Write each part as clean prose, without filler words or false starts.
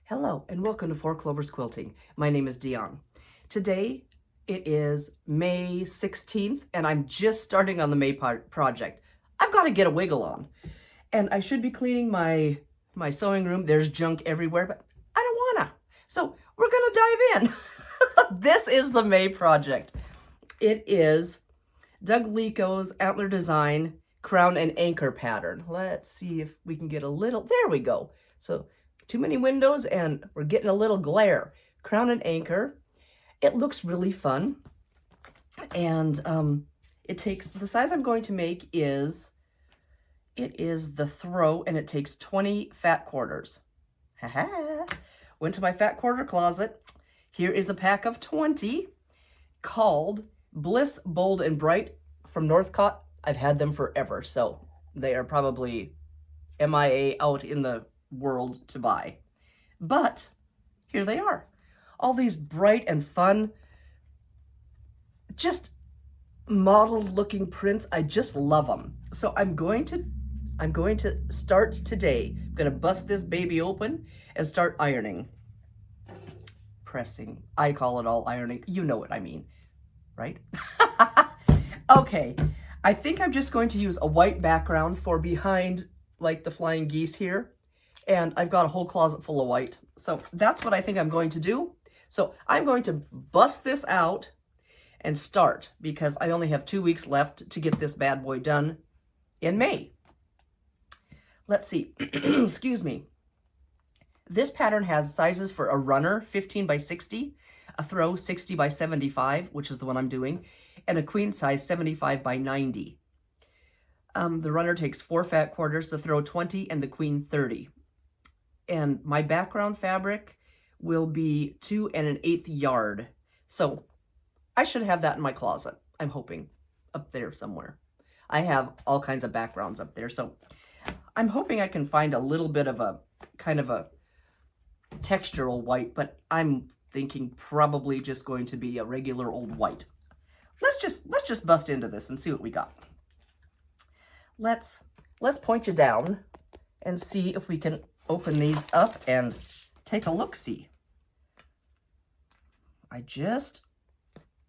Hello and welcome to Four Clovers Quilting. My name is Diahn. Today it is May 16th and I'm just starting on the May project. I've got to get a wiggle on. And I should be cleaning my sewing room. There's junk everywhere, but I don't wanna. So we're gonna dive in. This is the May project. It is Doug Lico's Antler Design Crown and Anchor pattern. Let's see if we can get a little, there we go. So too many windows and we're getting a little glare. Crown and Anchor. It looks really fun. And it takes, the size I'm going to make is, it is the throw and it takes 20 fat quarters. Haha. Went to my fat quarter closet. Here is a pack of 20 called Bliss Bold and Bright from Northcott. I've had them forever, so they are probably MIA out in the world to buy. But here they are. All these bright and fun, just modeled looking prints. I just love them. So I'm going to start today. I'm going to bust this baby open and start ironing. Pressing. I call it all ironing. You know what I mean, right? Okay. I think I'm just going to use a white background for behind like the flying geese here. And I've got a whole closet full of white. So that's what I think I'm going to do. So I'm going to bust this out and start because I only have 2 weeks left to get this bad boy done in May. Let's see. Excuse me. This pattern has sizes for a runner, 15 by 60, a throw, 60 by 75, which is the one I'm doing, and a queen size, 75 by 90. The runner takes 4 fat quarters, the throw 20, and the queen 30. And my background fabric will be 2 1/8 yard. So I should have that in my closet. I'm hoping up there somewhere. I have all kinds of backgrounds up there. So I'm hoping I can find a little bit of a kind of a textural white, but I'm thinking probably just going to be a regular old white. Let's just bust into this and see what we got. Let's point you down and see if we can open these up and take a look-see.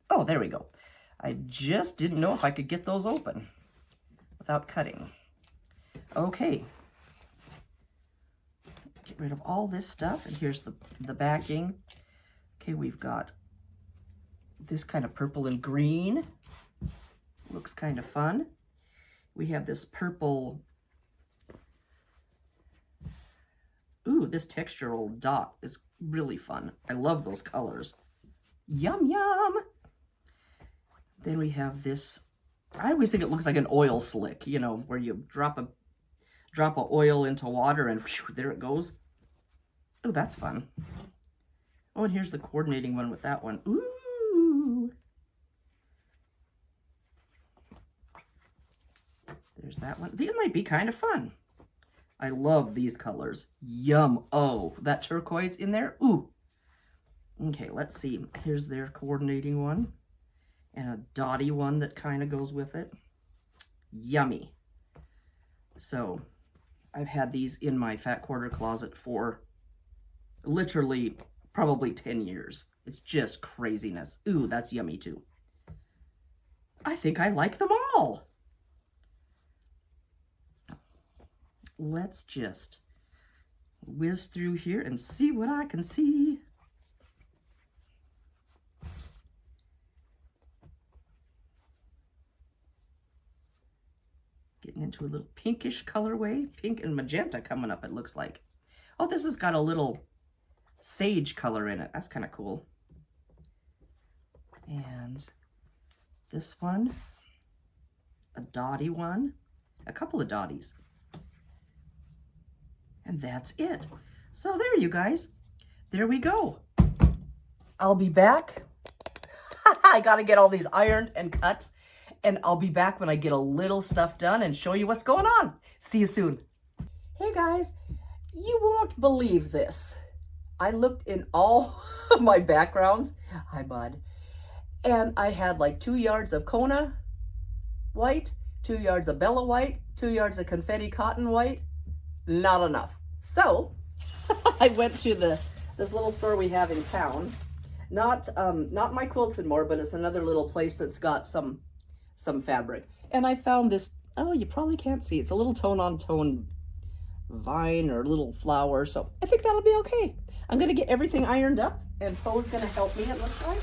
Oh, there we go. I just didn't know if I could get those open without cutting. Okay. Get rid of all this stuff, and here's the backing. Okay, we've got this kind of purple and green. Looks kind of fun. We have this purple. Ooh, this textural dot is really fun. I love those colors. Yum, yum. Then we have this, I always think it looks like an oil slick, you know, where you drop a oil into water and whew, there it goes. Oh, that's fun. Oh, and here's the coordinating one with that one. Ooh. There's that one. These might be kind of fun. I love these colors. Yum. Oh, that turquoise in there. Ooh. Okay, let's see. Here's their coordinating one. And a dotty one that kind of goes with it. Yummy. So, I've had these in my fat quarter closet for literally probably 10 years. It's just craziness. Ooh, that's yummy too. I think I like them all. Let's just whiz through here and see what I can see. Getting into a little pinkish colorway. Pink and magenta coming up, it looks like. Oh, this has got a little sage color in it. That's kind of cool. And this one, a dotty one, a couple of dotties. And that's it. So there you guys. There we go. I'll be back. I got to get all these ironed and cut. And I'll be back when I get a little stuff done and show you what's going on. See you soon. Hey guys, you won't believe this. I looked in all of my backgrounds. Hi, bud. And I had like 2 yards of Kona white, 2 yards of Bella white, 2 yards of confetti cotton white. Not enough. So I went to this little store we have in town. Not my quilts and more, but it's another little place that's got some fabric. And I found this, oh, you probably can't see. It's a little tone-on-tone vine or little flower. So I think that'll be okay. I'm going to get everything ironed up, and Poe's going to help me, it looks like.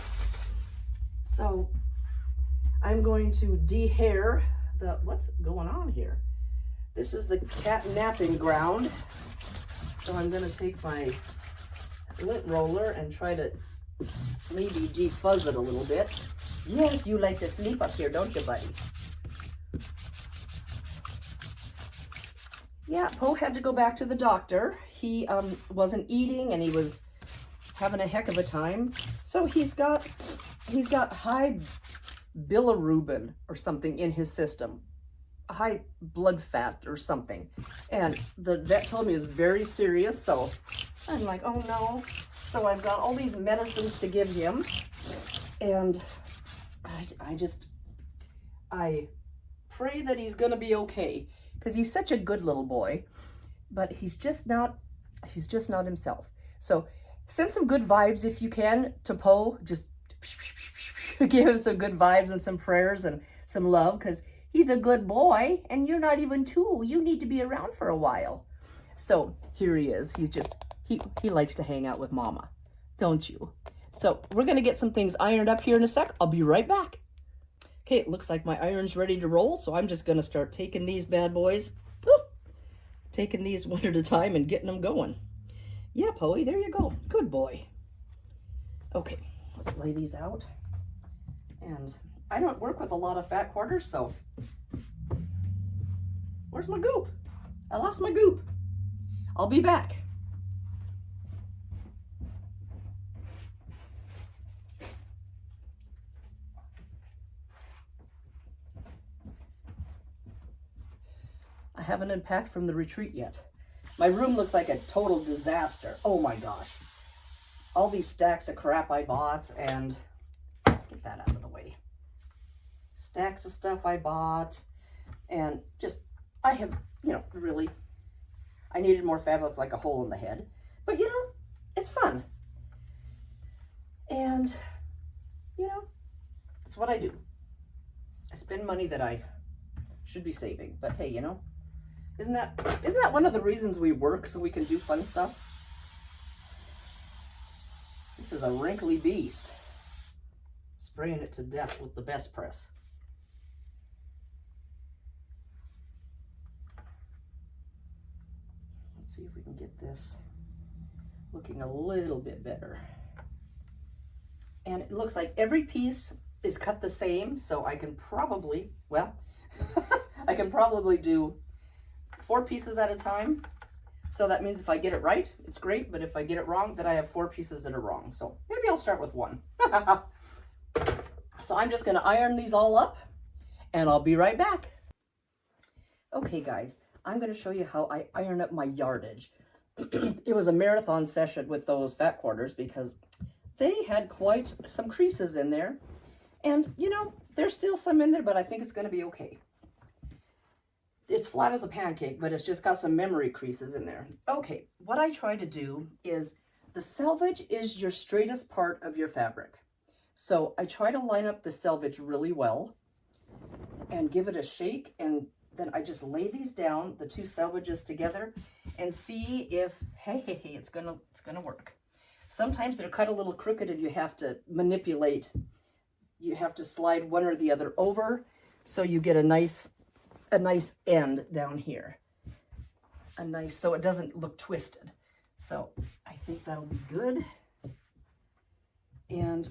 So I'm going to de-hair the, what's going on here? This is the cat napping ground. So I'm going to take my lint roller and try to maybe defuzz it a little bit. Yes, you like to sleep up here, don't you, buddy? Yeah, Poe had to go back to the doctor. He wasn't eating and he was having a heck of a time. So he's got high bilirubin or something in his system, high blood fat or something. And the vet told me it was very serious. So I'm like, oh no. So I've got all these medicines to give him. And I pray that he's gonna be okay, because he's such a good little boy, but he's just not himself. So send some good vibes if you can to Poe. Just give him some good vibes and some prayers and some love, because he's a good boy and you're not even 2. You need to be around for a while. So here he is. He's just, he likes to hang out with Mama, don't you? So we're gonna get some things ironed up here in a sec. I'll be right back. Okay, it looks like my iron's ready to roll, so I'm just gonna start taking these bad boys, taking these one at a time and getting them going. Yeah, Poey, there you go. Good boy. Okay, let's lay these out. And I don't work with a lot of fat quarters, so where's my goop? I lost my goop. I'll be back. I haven't unpacked from the retreat yet. My room looks like a total disaster. Oh my gosh. All these stacks of crap I bought, and get that out of the way. Stacks of stuff I bought, and just, I have, really, I needed more fabric like a hole in the head. But it's fun. And, it's what I do. I spend money that I should be saving. But hey, isn't that one of the reasons we work, so we can do fun stuff? This is a wrinkly beast. Spraying it to death with the best press. Let's see if we can get this looking a little bit better. And it looks like every piece is cut the same, so I can probably, well, I can probably do 4 pieces at a time. So that means if I get it right, it's great, but if I get it wrong, then I have 4 pieces that are wrong. So maybe I'll start with 1. So I'm just gonna iron these all up, and I'll be right back. Okay guys, I'm gonna show you how I iron up my yardage. It was a marathon session with those fat quarters because they had quite some creases in there. And there's still some in there, but I think it's gonna be okay. It's flat as a pancake, but it's just got some memory creases in there. Okay, what I try to do is, the selvage is your straightest part of your fabric. So I try to line up the selvage really well and give it a shake, and then I just lay these down, the 2 selvages together, and see if, hey, it's gonna work. Sometimes they're cut a little crooked and you have to manipulate. You have to slide one or the other over so you get a nice end down here. So it doesn't look twisted. So I think that'll be good. And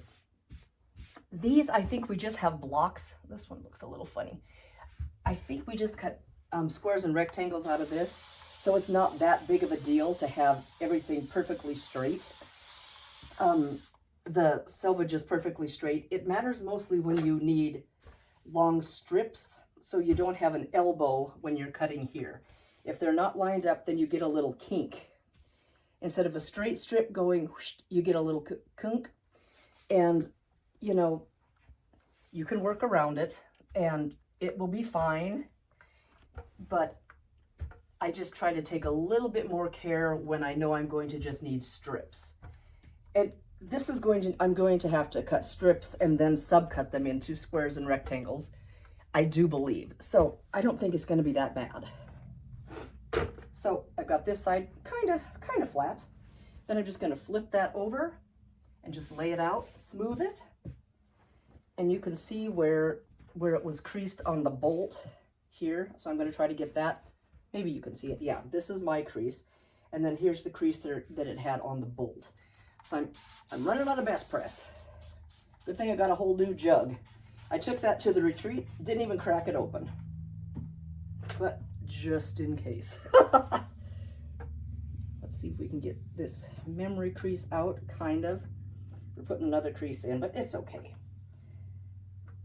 these, I think we just have blocks. This one looks a little funny. I think we just cut squares and rectangles out of this. So it's not that big of a deal to have everything perfectly straight. The selvage is perfectly straight. It matters mostly when you need long strips, so you don't have an elbow when you're cutting here. If they're not lined up, then you get a little kink. Instead of a straight strip going, whoosh, you get a little kunk. And, you can work around it and it will be fine. But I just try to take a little bit more care when I know I'm going to just need strips. And this is I'm going to have to cut strips and then subcut them into squares and rectangles, I do believe. So I don't think it's going to be that bad. So I've got this side kind of flat. Then I'm just going to flip that over and just lay it out, smooth it. And you can see where it was creased on the bolt here. So I'm going to try to get that. Maybe you can see it. Yeah, this is my crease. And then here's the crease that it had on the bolt. So I'm running out of best press. Good thing I got a whole new jug. I took that to the retreat, didn't even crack it open. But just in case. Let's see if we can get this memory crease out, kind of. We're putting another crease in, but it's okay.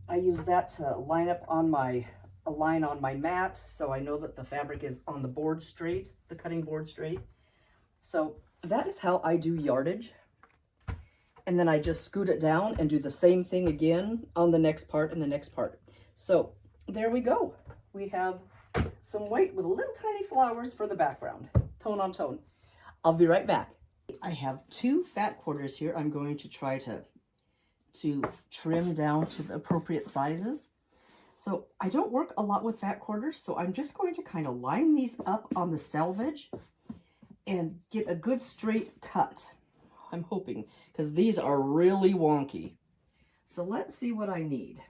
I use that to line up on a line on my mat, so I know that the fabric is on the board straight, the cutting board straight. So that is how I do yardage. And then I just scoot it down and do the same thing again on the next part and the next part. So there we go. We have some white with little tiny flowers for the background, tone on tone. I'll be right back. I have 2 fat quarters here. I'm going to try to trim down to the appropriate sizes. So I don't work a lot with fat quarters, so I'm just going to kind of line these up on the selvage and get a good straight cut. I'm hoping, because these are really wonky. So let's see what I need.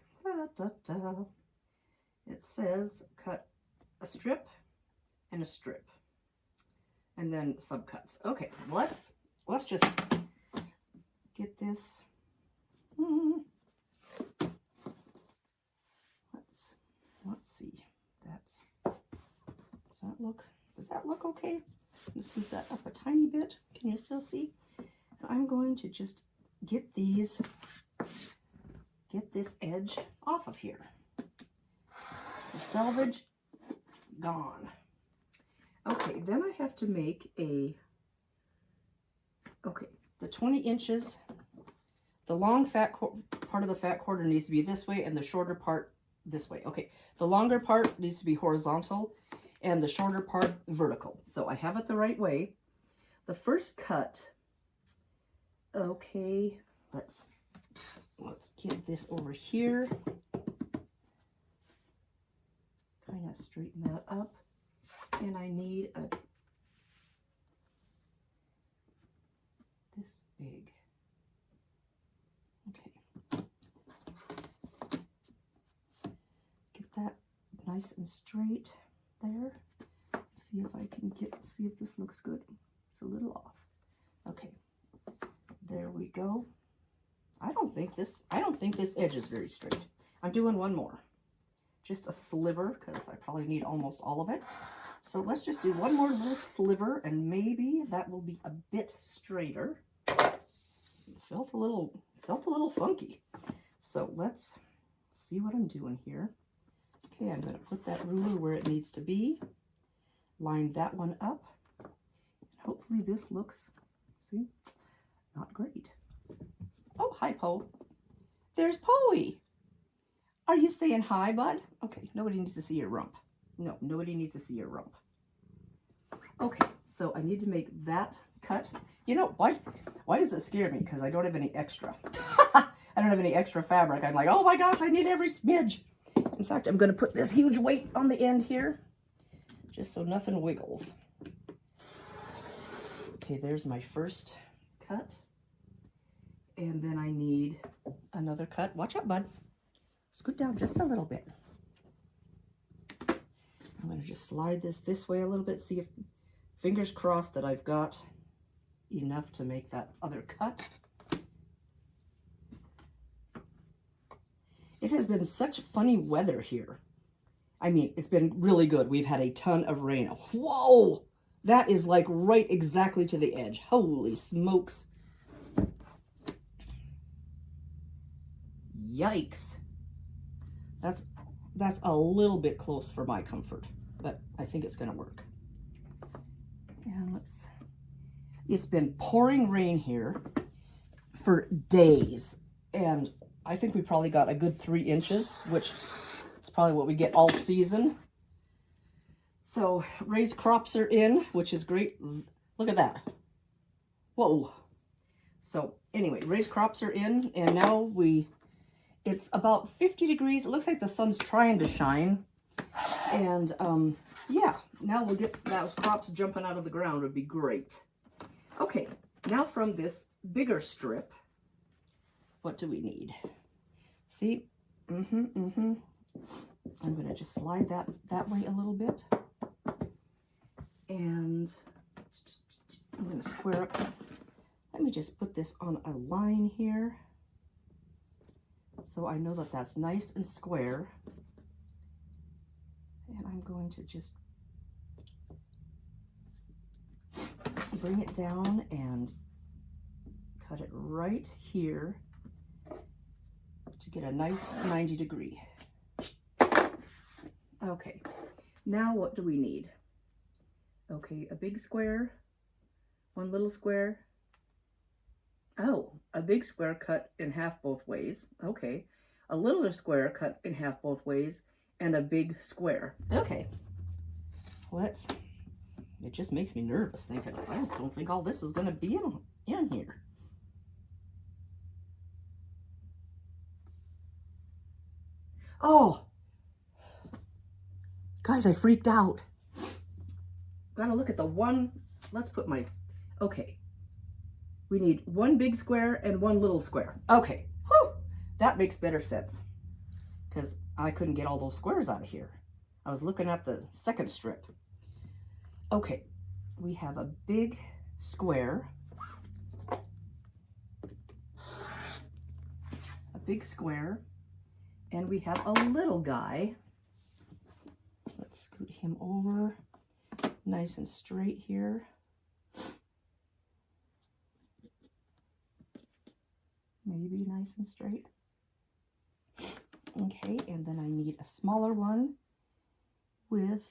It says cut a strip and a strip, and then subcuts. Okay, let's just get this. Let's see. Does that look okay? Let's scoot that up a tiny bit. Can you still see? I'm going to just get this edge off of here. The selvage gone. Okay, then I have to make the 20 inches. The long part of the fat quarter needs to be this way and the shorter part this way. Okay, the longer part needs to be horizontal and the shorter part vertical. So I have it the right way. The first cut, okay, let's get this over here. Kind of straighten that up. And I need this big. Okay. Get that nice and straight there. See if I can see if this looks good. It's a little off. Okay. There we go. I don't think this edge is very straight. I'm doing one more. Just a sliver, because I probably need almost all of it. So let's just do one more little sliver, and maybe that will be a bit straighter. It felt a little funky. So let's see what I'm doing here. Okay, I'm going to put that ruler where it needs to be. Line that one up. Hopefully this looks, see, not great. Oh, hi, Poe. There's Poey. Are you saying hi, bud? Okay, nobody needs to see your rump. No, nobody needs to see your rump. Okay, so I need to make that cut. You know, why does it scare me? Because I don't have any extra. I don't have any extra fabric. I'm like, oh my gosh, I need every smidge. In fact, I'm going to put this huge weight on the end here, just so nothing wiggles. Okay, there's my first cut. And then I need another cut. Watch out, bud. Scoot down just a little bit. I'm going to just slide this way a little bit. See if, fingers crossed that I've got enough to make that other cut. It has been such funny weather here. I mean, it's been really good. We've had a ton of rain. Whoa! That is like right exactly to the edge. Holy smokes. Yikes. That's a little bit close for my comfort, but I think it's going to work. And it's been pouring rain here for days, and I think we probably got a good 3 inches, which is probably what we get all season. So raised crops are in, which is great. Look at that. Whoa. So anyway, raised crops are in, and now it's about 50 degrees. It looks like the sun's trying to shine. And yeah, now we'll get those crops jumping out of the ground. Would be great. Okay, now from this bigger strip, what do we need? See? I'm gonna just slide that way a little bit. And I'm gonna square up. Let me just put this on a line here, so I know that that's nice and square. And I'm going to just bring it down and cut it right here to get a nice 90 degree. Okay, now what do we need? Okay, a big square, one little square. Oh, a big square cut in half both ways. Okay, a littler square cut in half both ways, and a big square. Okay, it just makes me nervous thinking, I don't think all this is going to be in here. Oh, guys, I freaked out. Gotta look at the one, let's put okay. We need one big square and one little square. Okay, whew, that makes better sense, because I couldn't get all those squares out of here. I was looking at the second strip. Okay, we have a big square, and we have a little guy. Let's scoot him over nice and straight here. Maybe nice and straight. Okay, and then I need a smaller one with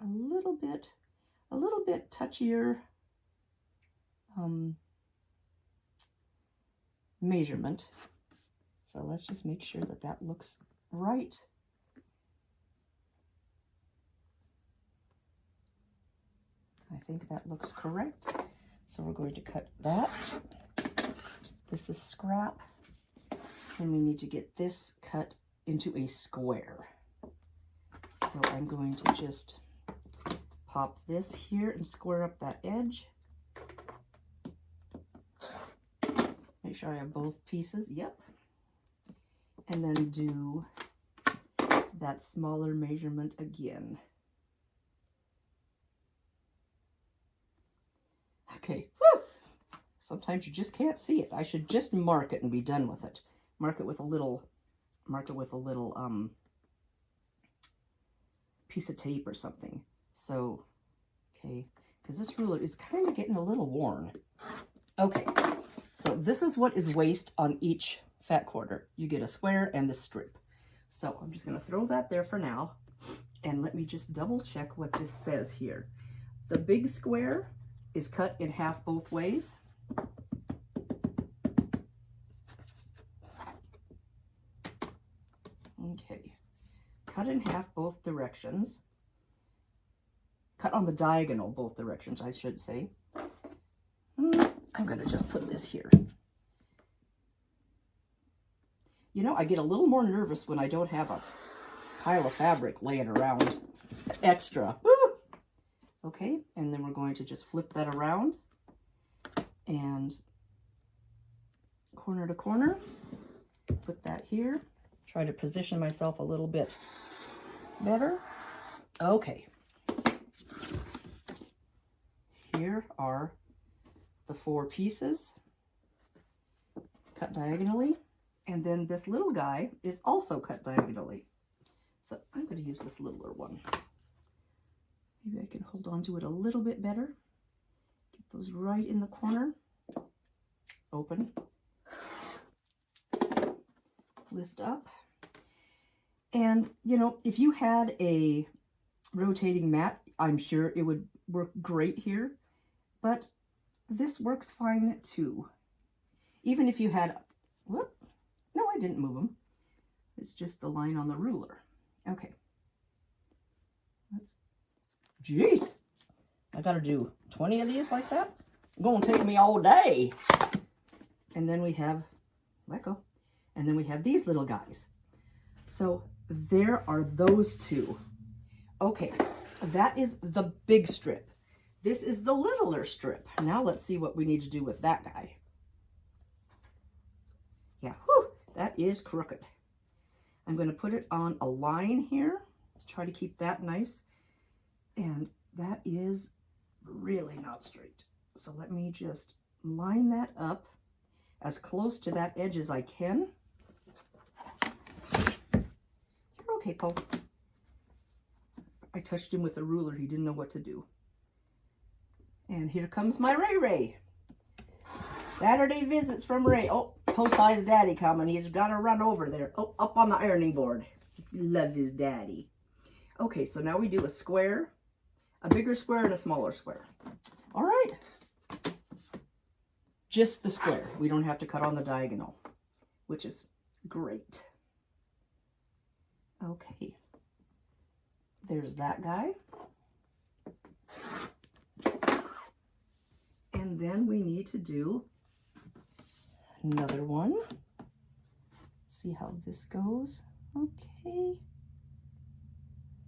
a little bit touchier measurement. So let's just make sure that that looks right. I think that looks correct. So we're going to cut that. This is scrap. And we need to get this cut into a square. So I'm going to just pop this here and square up that edge. Make sure I have both pieces. Yep. And then do that smaller measurement again. Okay. Whew. Sometimes you just can't see it. I should just mark it and be done with it. Mark it with a little piece of tape or something. So, okay, because this ruler is kind of getting a little worn. Okay, so this is what is waste on each fat quarter. You get a square and this strip. So I'm just going to throw that there for now. And let me just double check what this says here. The big square is cut in half both ways. Okay, cut in half both directions. Cut on the diagonal both directions, I should say. I'm going to just put this here. You know, I get a little more nervous when I don't have a pile of fabric laying around extra. Woo! Okay, and then we're going to just flip that around and corner to corner. Put that here. Try to position myself a little bit better. Okay. Here are the 4 pieces cut diagonally, and then this little guy is also cut diagonally. So I'm going to use this littler one. Maybe I can hold on to it a little bit better. Get those right in the corner. Open. Lift up. And, you know, if you had a rotating mat, I'm sure it would work great here. But this works fine too. Even if you had, whoop, no, I didn't move them. It's just the line on the ruler. Okay. Let's Jeez. I gotta do 20 of these like that? It's gonna take me all day. And then we have, let go. And then we have these little guys. So there are those two. Okay, that is the big strip. This is the littler strip. Now let's see what we need to do with that guy. Yeah, whew, that is crooked. I'm going to put it on a line here to try to keep that nice. And that is really not straight. So let me just line that up as close to that edge as I can. You're okay, Paul. I touched him with a ruler. He didn't know what to do. And here comes my Ray Ray. Saturday visits from Ray. Oh, Posai's daddy coming. He's got to run over there. Oh, up on the ironing board. He loves his daddy. Okay, so now we do a square, a bigger square, and a smaller square. All right. Just the square. We don't have to cut on the diagonal, which is great. Okay. There's that guy. And then we need to do another one. See how this goes. Okay.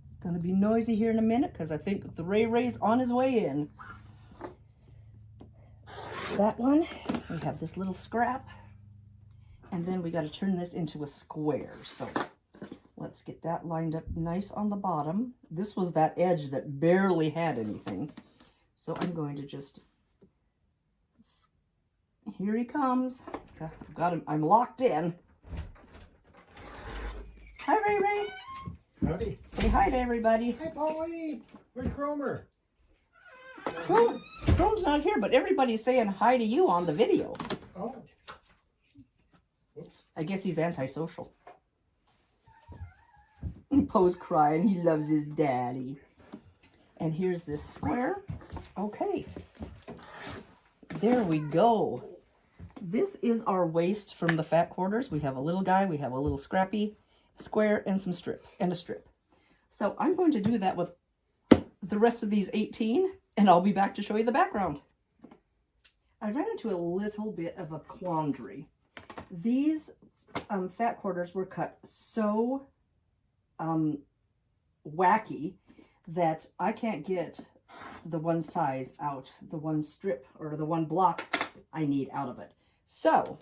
It's going to be noisy here in a minute because I think the Ray Ray's on his way in. That one, we have this little scrap. And then we got to turn this into a square. So let's get that lined up nice on the bottom. This was that edge that barely had anything. So I'm going to just, here he comes. Got him, I'm locked in. Hi, Ray Ray. Howdy. Say hi to everybody. Hi, Polly. Where's Cromer? Chrome's not here, but everybody's saying hi to you on the video. Oh. Whoops. I guess he's antisocial. Poe's crying. He loves his daddy. And here's this square. Okay. There we go. This is our waist from the fat quarters. We have a little guy. We have a little scrappy square and some strip and a strip. So I'm going to do that with the rest of these 18, and I'll be back to show you the background. I ran into a little bit of a quandary. These fat quarters were cut so wacky that I can't get the one size out, the one strip or the one block I need out of it. So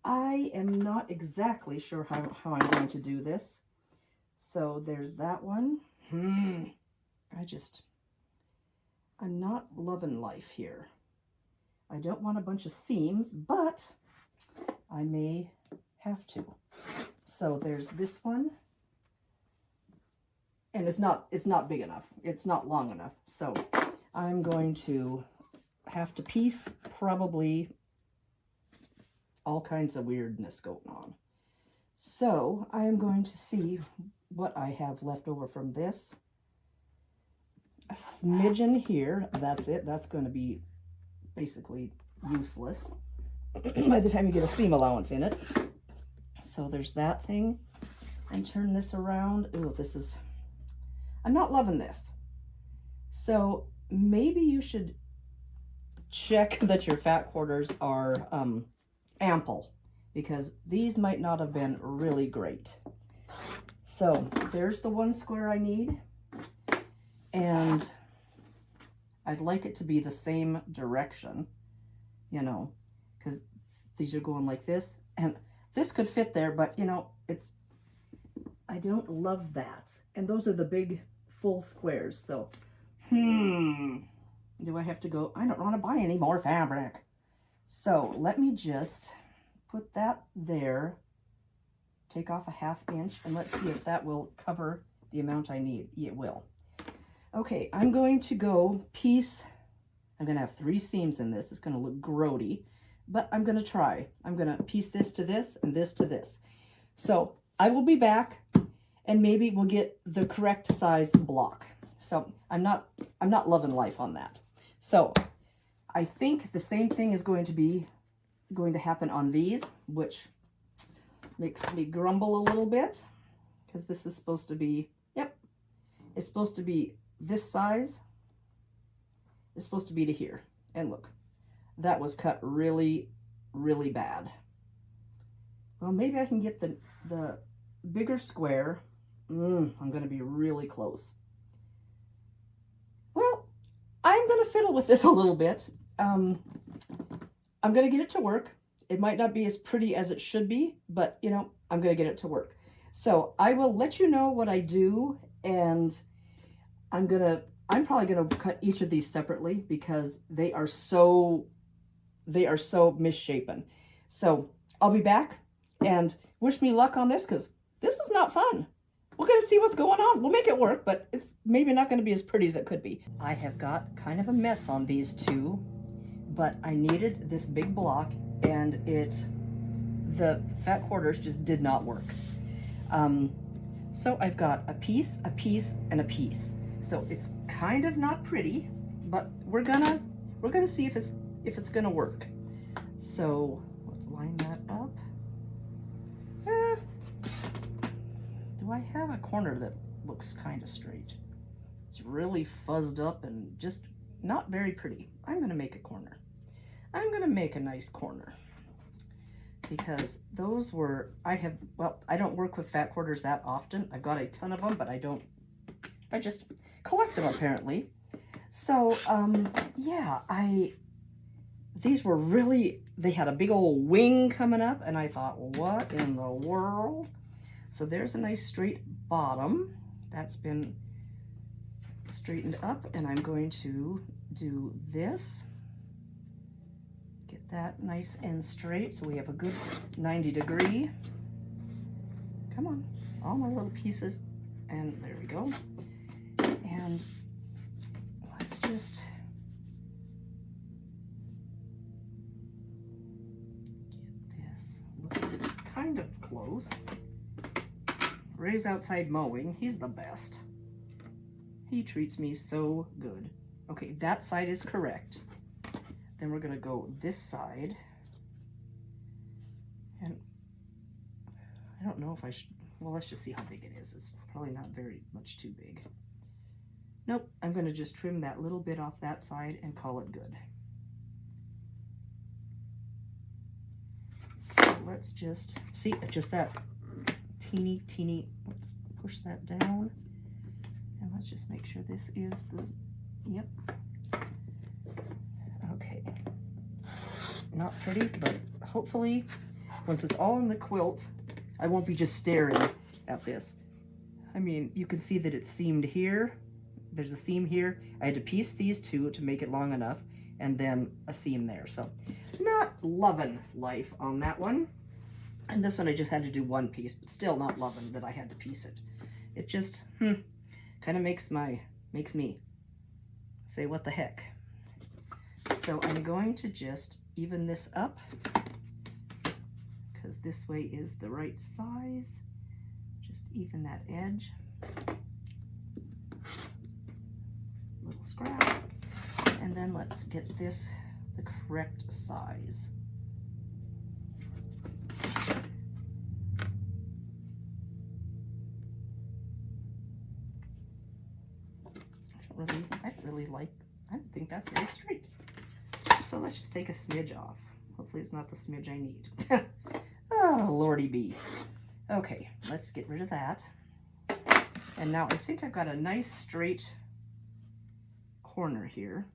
I am not exactly sure how I'm going to do this. So there's that one. I'm not loving life here. I don't want a bunch of seams, but I may have to. So there's this one. And it's not big enough. It's not long enough. So I'm going to have to piece probably all kinds of weirdness going on. So I am going to see what I have left over from this. A smidgen here. That's it. That's going to be basically useless by the time you get a seam allowance in it. So there's that thing. And turn this around. Ooh, this is... I'm not loving this. So maybe you should check that your fat quarters are ample, because these might not have been really great. So there's the one square I need. And I'd like it to be the same direction, you know, because these are going like this. And this could fit there, but, you know, I don't love that. And those are the big full squares. So, do I have to go? I don't want to buy any more fabric. So let me just put that there, take off a ½ inch, and let's see if that will cover the amount I need. It will. Okay, I'm going to go piece. I'm going to have 3 seams in this. It's going to look grody, but I'm going to try. I'm going to piece this to this and this to this. So I will be back, and maybe we'll get the correct size block. So I'm not loving life on that. So I think the same thing is going to happen on these, which makes me grumble a little bit, because this is supposed to be, yep, it's supposed to be this size is supposed to be to here. And look, that was cut really, really bad. Well, maybe I can get the bigger square. I'm going to be really close. Well, I'm going to fiddle with this a little bit. I'm going to get it to work. It might not be as pretty as it should be, but you know, I'm going to get it to work. So I will let you know what I do, and I'm probably going to cut each of these separately because they are so misshapen. So I'll be back, and wish me luck on this because this is not fun. We're going to see what's going on. We'll make it work, but it's maybe not going to be as pretty as it could be. I have got kind of a mess on these two, but I needed this big block, and the fat quarters just did not work. So I've got a piece, and a piece. So it's kind of not pretty, but we're gonna see if it's gonna work. So let's line that up. Do I have a corner that looks kind of straight? It's really fuzzed up and just not very pretty. I'm gonna make a corner. I'm gonna make a nice corner because those were, I don't work with fat quarters that often. I've got a ton of them, but I just collect them apparently. So yeah, these were really, they had a big old wing coming up, and I thought, what in the world? So there's a nice straight bottom that's been straightened up, and I'm going to do this. Get that nice and straight so we have a good 90 degree. Come on, all my little pieces, and there we go. And let's just get this looking kind of close. Ray's outside mowing. He's the best. He treats me so good. Okay, that side is correct. Then we're gonna go this side. And I don't know if I should, well, let's just see how big it is. It's probably not very much too big. Nope, I'm gonna just trim that little bit off that side and call it good. So let's just, see, just that teeny, let's push that down. And let's just make sure this is the, yep. Okay. Not pretty, but hopefully once it's all in the quilt, I won't be just staring at this. I mean, you can see that it's seamed here. There's a seam here. I had to piece these two to make it long enough, and then a seam there. So not loving life on that one. And this one I just had to do one piece, but still not loving that I had to piece it. It just kind of makes me say, what the heck? So I'm going to just even this up because this way is the right size. Just even that edge. Little scrap. And then let's get this the correct size. I don't think that's very straight. So let's just take a smidge off. Hopefully it's not the smidge I need. Oh, lordy bee. Okay, let's get rid of that. And now I think I've got a nice straight corner here.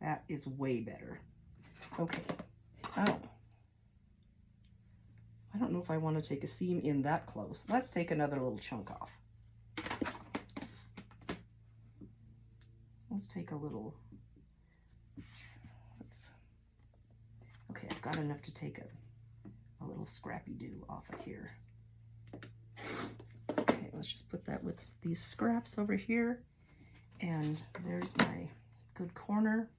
That is way better. Okay. Oh. I don't know if I want to take a seam in that close. Let's take another little chunk off. Let's take a little, okay, I've got enough to take a little scrappy do off of here. Okay, let's just put that with these scraps over here. And there's my good corner.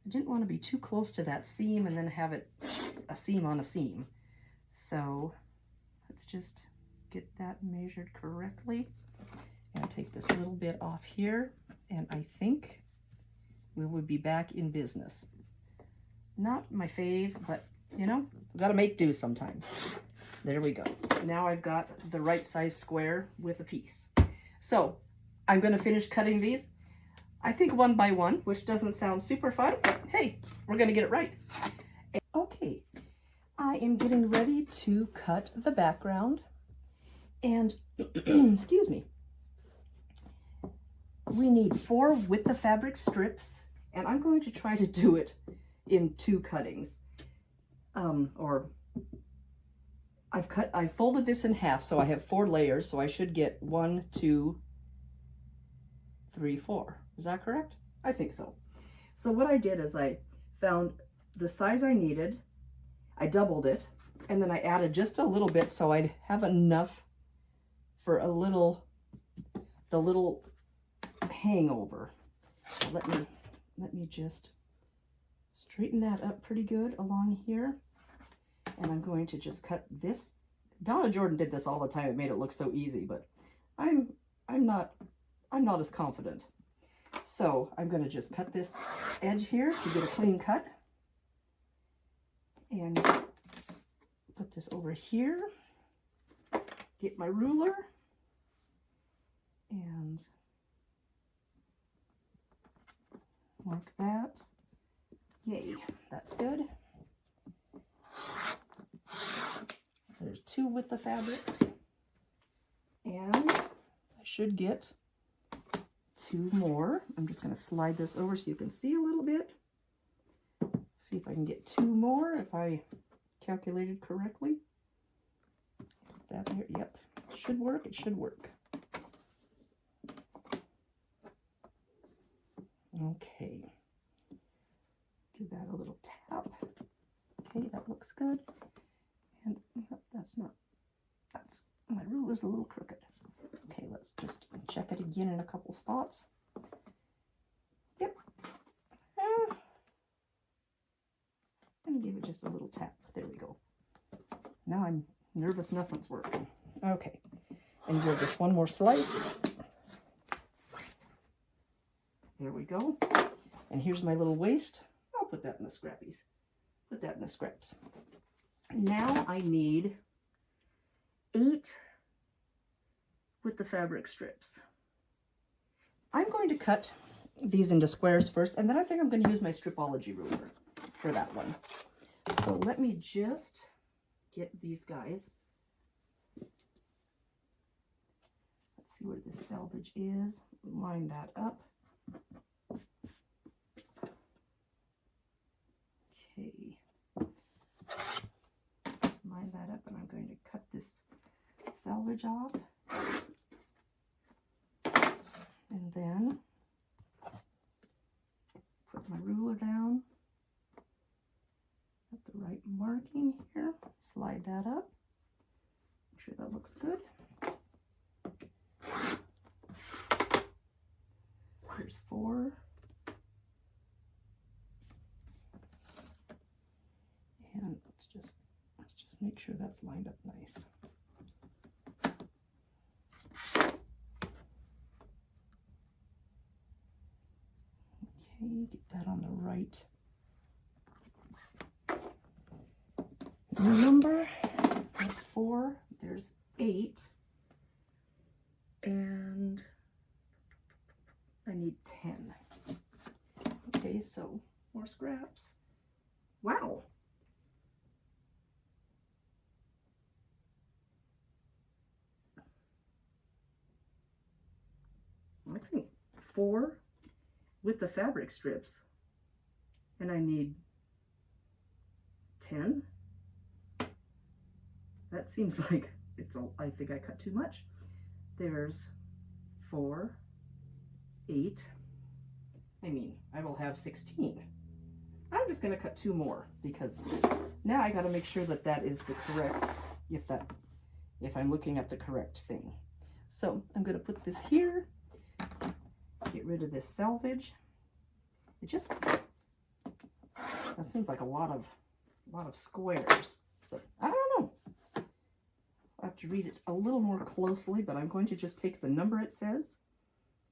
I didn't want to be too close to that seam and then have it a seam on a seam. So let's just get that measured correctly. And take this little bit off here. And I think we will be back in business. Not my fave, but you know, we've got to make do sometimes. There we go. Now I've got the right size square with a piece. So I'm going to finish cutting these, I think one by one, which doesn't sound super fun, but hey, we're going to get it right. Okay, I am getting ready to cut the background, and excuse me, we need 4 with the fabric strips, and I'm going to try to do it in 2 cuttings. I folded this in half, so I have 4 layers, so I should get 1, 2, 3, 4. Is that correct? I think so. So what I did is I found the size I needed, I doubled it, and then I added just a little bit so I'd have enough for the little hangover. Let me just straighten that up pretty good along here. And I'm going to just cut this. Donna Jordan did this all the time. It made it look so easy, but I'm not as confident. So I'm going to just cut this edge here to get a clean cut. And put this over here. Get my ruler. And like that. Yay, that's good. There's 2 with the fabrics, and I should get 2 more. I'm just going to slide this over so you can see a little bit. See if I can get 2 more if I calculated correctly. Put that there. Yep, it should work. It should work. Okay. Give that a little tap. Okay, that looks good. And that's my ruler's a little crooked. Okay, let's just check it again in a couple spots. Yep. And give it just a little tap. There we go. Now I'm nervous nothing's working. Okay, and give this one more slice. There we go. And here's my little waist. I'll put that in the scrappies. Put that in the scraps. Now I need 8 with the fabric strips. I'm going to cut these into squares first, and then I think I'm going to use my Stripology ruler for that one. So let me just get these guys. Let's see where this selvage is. Line that up. Okay. Line that up, and I'm going to cut this selvage off. And then put my ruler down at the right marking here. Slide that up. Make sure that looks good. Here's 4. And let's just make sure that's lined up nice. Okay, get that on the right number. There's 4, there's 8, and I need 10. Okay, so more scraps. Wow. I think 4 with the fabric strips, and I need 10. That seems like I think I cut too much. There's 4, 8. I mean, I will have 16. I'm just going to cut 2 more because now I got to make sure that that is the correct, if I'm looking at the correct thing. So I'm going to put this here. Get rid of this selvage. That seems like a lot of squares. So I don't know. I'll have to read it a little more closely, but I'm going to just take the number it says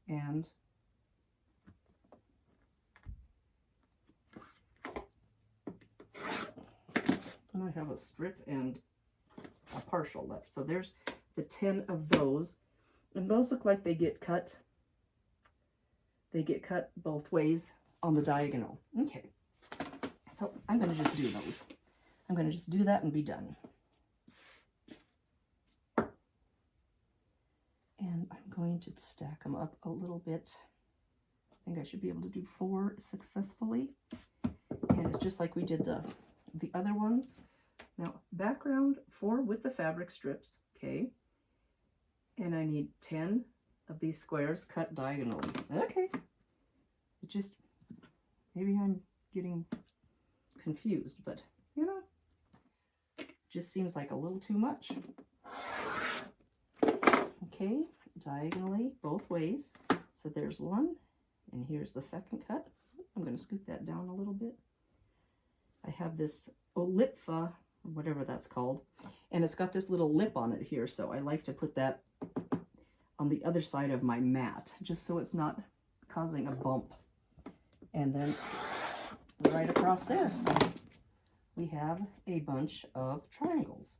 and I have a strip and a partial left. So there's the 10 of those, and those look like they get cut they get cut both ways on the diagonal. Okay, so I'm going to just do those. I'm going to just do that and be done. And I'm going to stack them up a little bit. I think I should be able to do 4 successfully. And it's just like we did the other ones. Now, background 4 with the fabric strips, okay? And I need 10 of these squares cut diagonally. Okay. It just, maybe I'm getting confused, but you know, it just seems like a little too much. Okay, diagonally both ways. So there's one, and here's the second cut. I'm going to scoot that down a little bit. I have this olipfa, or whatever that's called, and it's got this little lip on it here, so I like to put that on the other side of my mat, just so it's not causing a bump. And then right across there, so we have a bunch of triangles.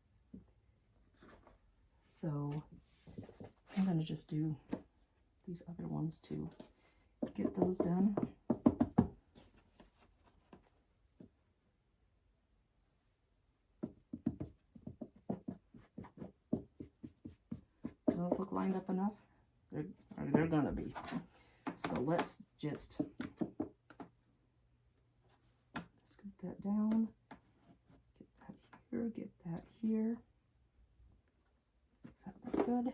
So I'm going to just do these other ones to get those done. Those look lined up enough? They're gonna be. So let's just scoot that down. Get that here. Does that look good?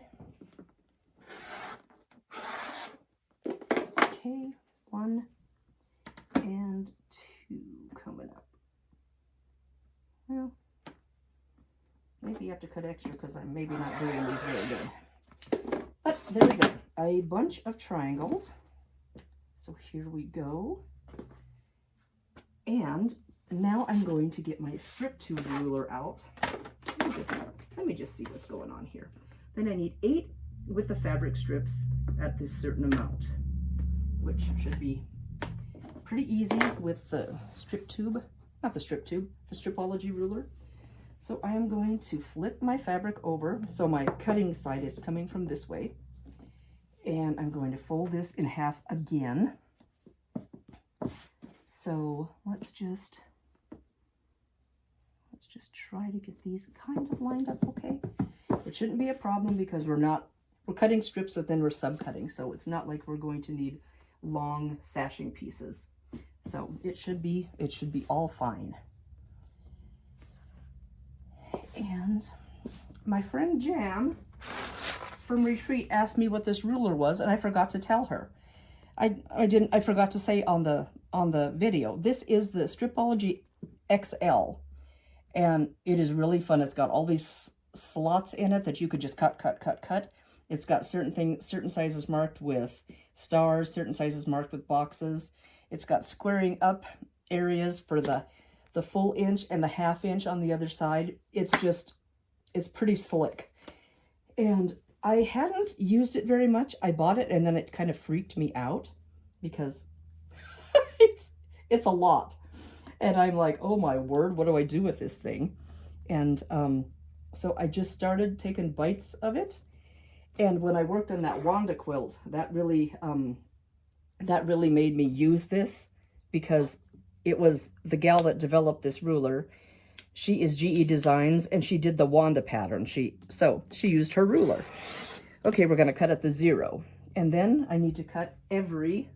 Okay, 1 and 2 coming up. Well, maybe you have to cut extra because I'm maybe not doing these very good. But there we go, a bunch of triangles. So here we go. And now I'm going to get my strip tube ruler out. Let me just see what's going on here. Then I need 8 with the fabric strips at this certain amount, which should be pretty easy with the strip tube, not the strip tube, the stripology ruler. So I am going to flip my fabric over so my cutting side is coming from this way. And I'm going to fold this in half again. So let's just try to get these kind of lined up okay. It shouldn't be a problem because we're cutting strips, but then we're subcutting. So it's not like we're going to need long sashing pieces. So it should be all fine. And my friend Jan from Retreat asked me what this ruler was, and I forgot to tell her. I forgot to say on the video. This is the Stripology XL, and it is really fun. It's got all these slots in it that you could just cut. It's got certain sizes marked with stars, certain sizes marked with boxes. It's got squaring up areas for the full inch and the half inch on the other side. It's pretty slick. And I hadn't used it very much. I bought it and then it kind of freaked me out because it's a lot. And I'm like, oh my word, what do I do with this thing? And so I just started taking bites of it. And when I worked on that Wanda quilt, that really made me use this, because it was the gal that developed this ruler. She is GE Designs, and she did the Wanda pattern. So she used her ruler. Okay, we're going to cut at the 0. And then I need to cut every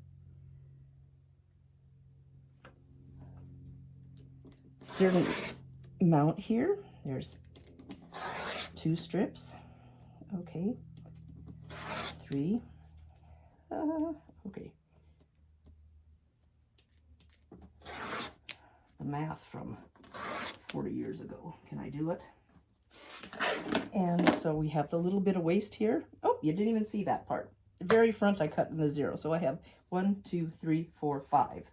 certain amount here. There's 2 strips. Okay. 3. Okay. The math from 40 years ago. Can I do it? And so we have the little bit of waste here. Oh, you didn't even see that part. The very front I cut in the 0. So I have 1, 2, 3, 4, 5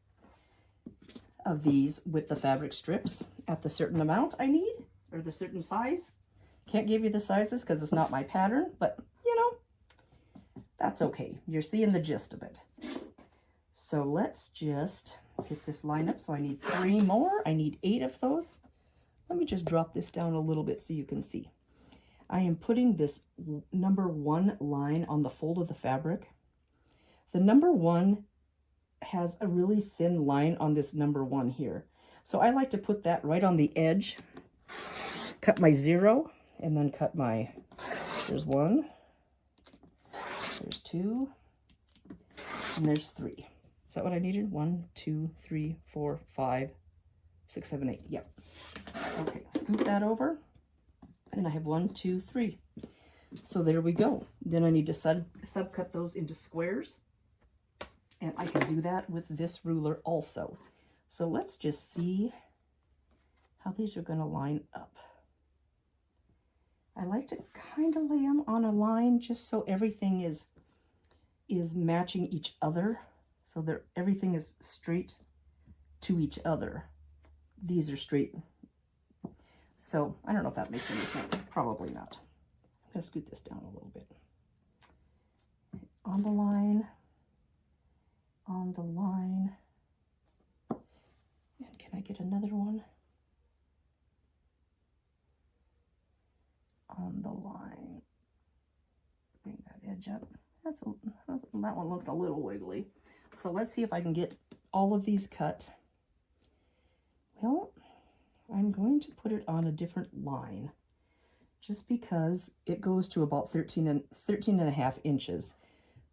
of these with the fabric strips at the certain amount I need, or the certain size. Can't give you the sizes because it's not my pattern, but you know, that's okay. You're seeing the gist of it. So let's just get this lined up. So I need 3 more. I need 8 of those. Let me just drop this down a little bit so you can see. I am putting this number 1 line on the fold of the fabric. The number 1 has a really thin line on this number 1 here. So I like to put that right on the edge, cut my 0, and then cut my, there's 1, there's 2, and there's 3. Is that what I needed? 1, 2, 3, 4, 5, 6, 7, 8. Yep. Okay, scoop that over. And I have 1, 2, 3. So there we go. Then I need to subcut those into squares. And I can do that with this ruler also. So let's just see how these are going to line up. I like to kind of lay them on a line just so everything is matching each other. So everything is straight to each other. These are straight. So I don't know if that makes any sense. Probably not. I'm going to scoot this down a little bit. On the line. On the line. And can I get another one? On the line. Bring that edge up. That one looks a little wiggly. So let's see if I can get all of these cut. Well, I'm going to put it on a different line just because it goes to about 13 and a half inches.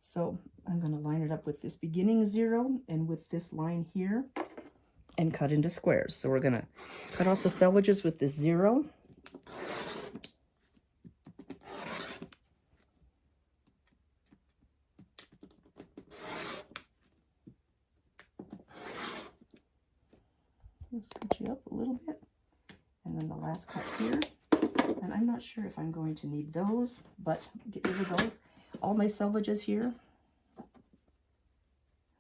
So I'm going to line it up with this beginning 0 and with this line here and cut into squares. So we're going to cut off the selvages with this 0. Scoot you up a little bit, and then the last cut here. And I'm not sure if I'm going to need those, but get rid of those. All my selvages here.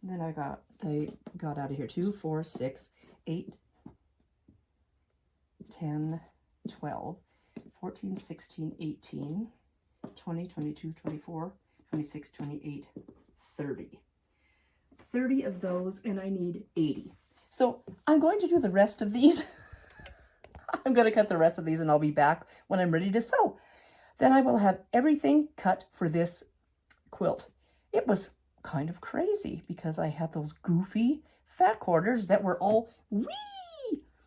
And then they got out of here 2, 4, 6, 8, 10, 12, 14, 16, 18, 20, 22, 24, 26, 28, 30. 30 of those, and I need 80. So I'm going to do the rest of these. I'm going to cut the rest of these and I'll be back when I'm ready to sew. Then I will have everything cut for this quilt. It was kind of crazy because I had those goofy fat quarters that were all wee.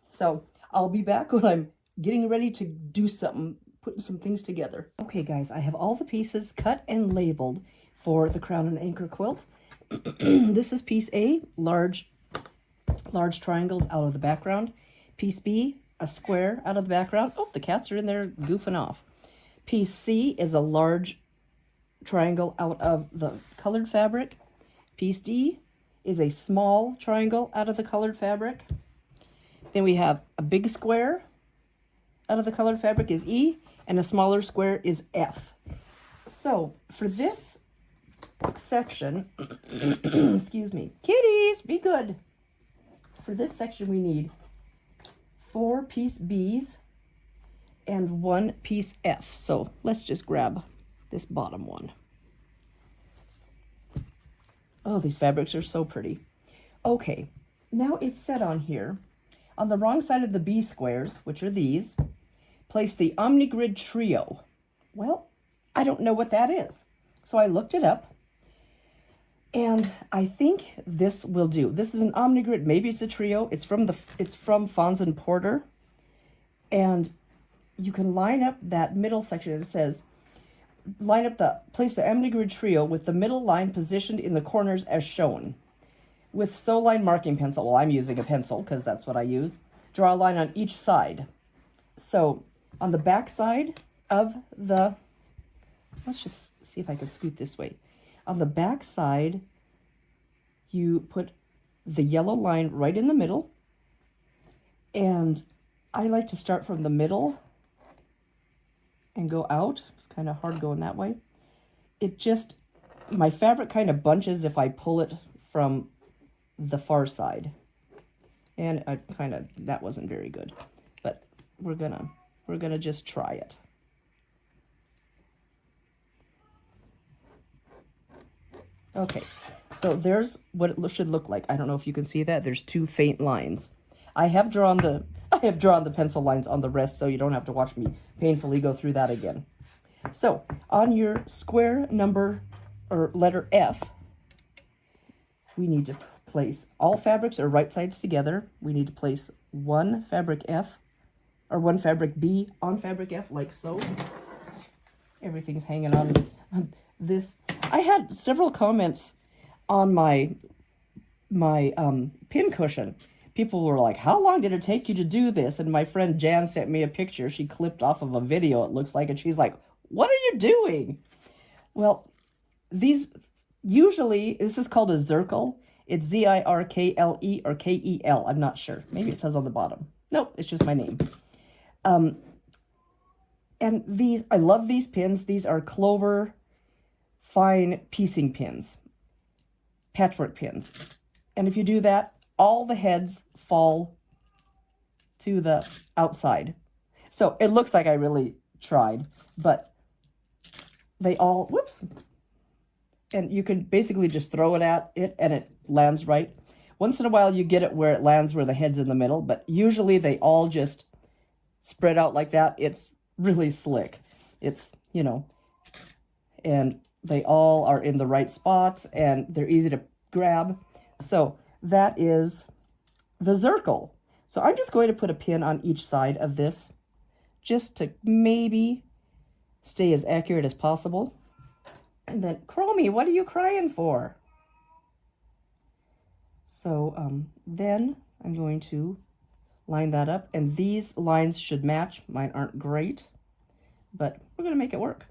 So I'll be back when I'm getting ready to do something, putting some things together. Okay guys, I have all the pieces cut and labeled for the crown and anchor quilt. This is piece A, large triangles out of the background. Piece B, a square out of the background. Oh, the cats are in there goofing off. Piece C is a large triangle out of the colored fabric. Piece D is a small triangle out of the colored fabric. Then we have a big square out of the colored fabric is E, and a smaller square is F. So for this section, excuse me, kitties, be good. For this section, we need 4 piece B's and 1 piece F. So let's just grab this bottom one. Oh, these fabrics are so pretty. Okay, now it's set on here. On the wrong side of the B squares, which are these, place the OmniGrid Trio. Well, I don't know what that is. So I looked it up. And I think this will do. This is an OmniGrid. Maybe it's a trio. It's from Fons and Porter. And you can line up that middle section. It says, place the OmniGrid trio with the middle line positioned in the corners as shown. With sew line marking pencil. Well, I'm using a pencil because that's what I use. Draw a line on each side. So on the back side of the, let's just see if I can scoot this way. On the back side, you put the yellow line right in the middle. And I like to start from the middle and go out. It's kind of hard going that way. My fabric kind of bunches if I pull it from the far side. And that wasn't very good. But we're gonna just try it. Okay, so there's what it should look like. I don't know if you can see that. There's 2 faint lines. I have drawn the pencil lines on the rest, so you don't have to watch me painfully go through that again. So on your square number or letter F, we need to place, all fabrics are right sides together. We need to place one fabric F or one fabric B on fabric F like so. Everything's hanging on this. I had several comments on my pin cushion. People were like, how long did it take you to do this? And my friend Jan sent me a picture. She clipped off of a video, it looks like, and she's like, what are you doing? Well, these, usually, this is called a zirkle. It's Z-I-R-K-L-E or K-E-L. I'm not sure. Maybe it says on the bottom. Nope, it's just my name. And these, I love these pins. These are Clover fine piecing pins, patchwork pins. And if you do that, all the heads fall to the outside. So it looks like I really tried, but they all, whoops. And you can basically just throw it at it and it lands right. Once in a while you get it where it lands where the head's in the middle, but usually they all just spread out like that. It's really slick. It's, you know, and they all are in the right spots and they're easy to grab. So that is the zirkle. So I'm just going to put a pin on each side of this just to maybe stay as accurate as possible. And then, Chromie, what are you crying for? So then I'm going to line that up, and these lines should match. Mine aren't great, but we're going to make it work.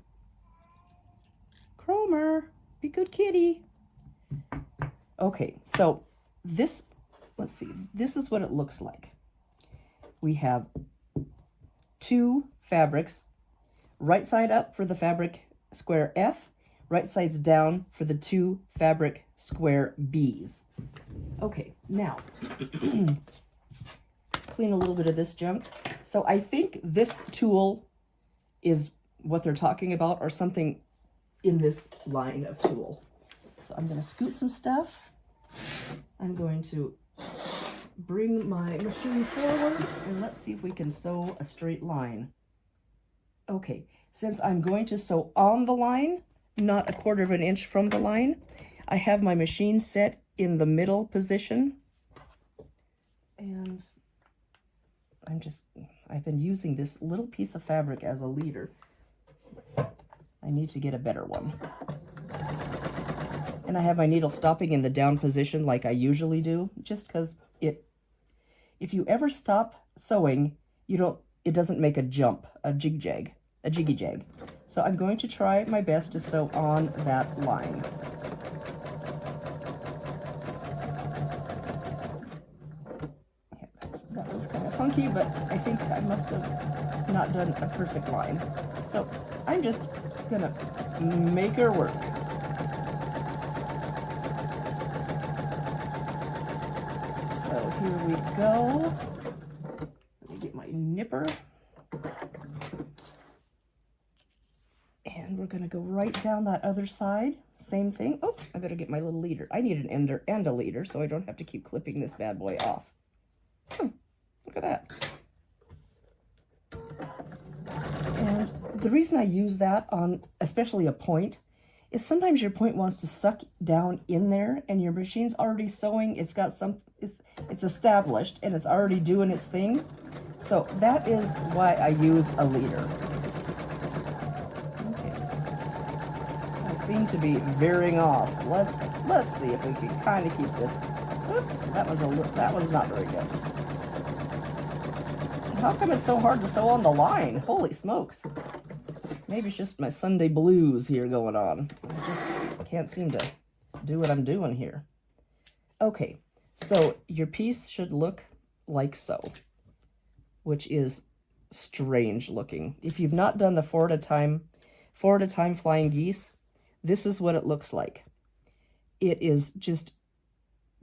Cromer, be good kitty. Okay, so this, let's see, this is what it looks like. We have two fabrics, right side up for the fabric square F, right sides down for the two fabric square B's. Okay, now, clean a little bit of this junk. So I think this tool is what they're talking about, or something in this line of tool. So I'm going to scoot some stuff. I'm going to bring my machine forward, and let's see if we can sew a straight line. Okay, since I'm going to sew on the line, not a 1/4 of an inch from the line, I have my machine set in the middle position. And I've been using this little piece of fabric as a leader. I need to get a better one. And I have my needle stopping in the down position like I usually do, just because if you ever stop sewing, it doesn't make a jump, a jiggy jag. So I'm going to try my best to sew on that line. That was kind of funky, but I think I must have not done a perfect line. So I'm just gonna make her work. So here we go. Let me get my nipper. And we're gonna go right down that other side. Same thing. Oh, I better get my little leader. I need an ender and a leader so I don't have to keep clipping this bad boy off. Look at that. And the reason I use that on especially a point is sometimes your point wants to suck down in there and your machine's already sewing. It's got it's established and it's already doing its thing. So that is why I use a leader. Okay. I seem to be veering off. Let's see if we can kind of keep this. Oop, that was not very good. How come it's so hard to sew on the line? Holy smokes. Maybe it's just my Sunday blues here going on. I just can't seem to do what I'm doing here. Okay, so your piece should look like so, which is strange looking. If you've not done the 4 at a time flying geese, this is what it looks like. It is just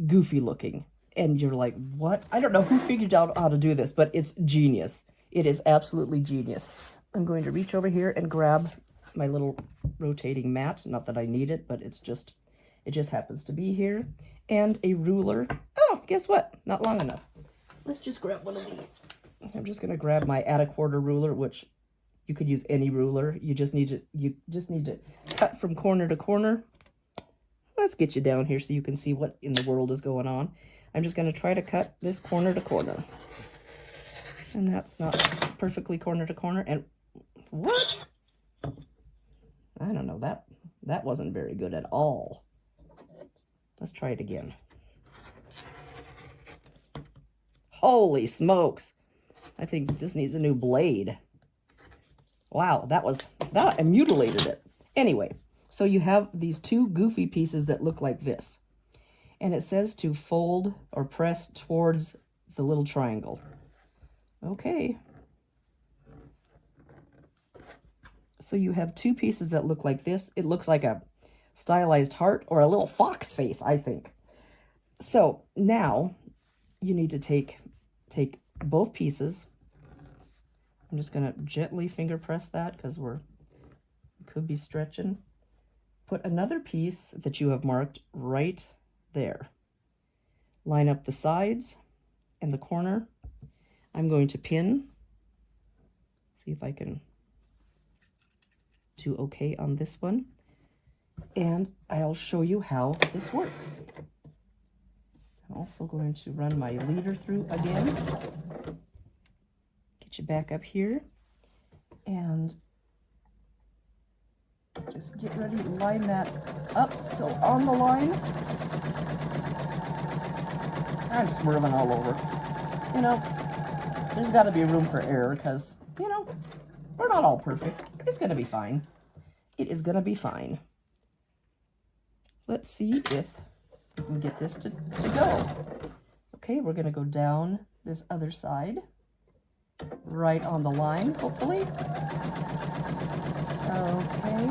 goofy looking. And you're like, what? I don't know who figured out how to do this, but it's genius. It is absolutely genius. I'm going to reach over here and grab my little rotating mat. Not that I need it, but it just happens to be here. And a ruler. Oh, guess what? Not long enough. Let's just grab one of these. I'm just going to grab my 1/4 ruler, which you could use any ruler. You just need to cut from corner to corner. let's get you down here so you can see what in the world is going on. I'm just going to try to cut this corner to corner. And that's not perfectly corner to corner. And what? I don't know, that wasn't very good at all. Let's try it again. Holy smokes. I think this needs a new blade. Wow, that I mutilated it. Anyway, so you have these two goofy pieces that look like this. And it says to fold or press towards the little triangle. Okay. So you have two pieces that look like this. It looks like a stylized heart or a little fox face, I think. So now you need to take both pieces. I'm just going to gently finger press that because we could be stretching. Put another piece that you have marked right there. Line up the sides and the corner. I'm going to pin. See if I can do okay on this one. And I'll show you how this works. I'm also going to run my leader through again. Get you back up here. And just get ready to line that up. So on the line, I'm swerving all over. You know, there's got to be room for error because, you know, we're not all perfect. It's going to be fine. It is going to be fine. Let's see if we can get this to go. Okay, we're going to go down this other side. Right on the line, hopefully. Okay.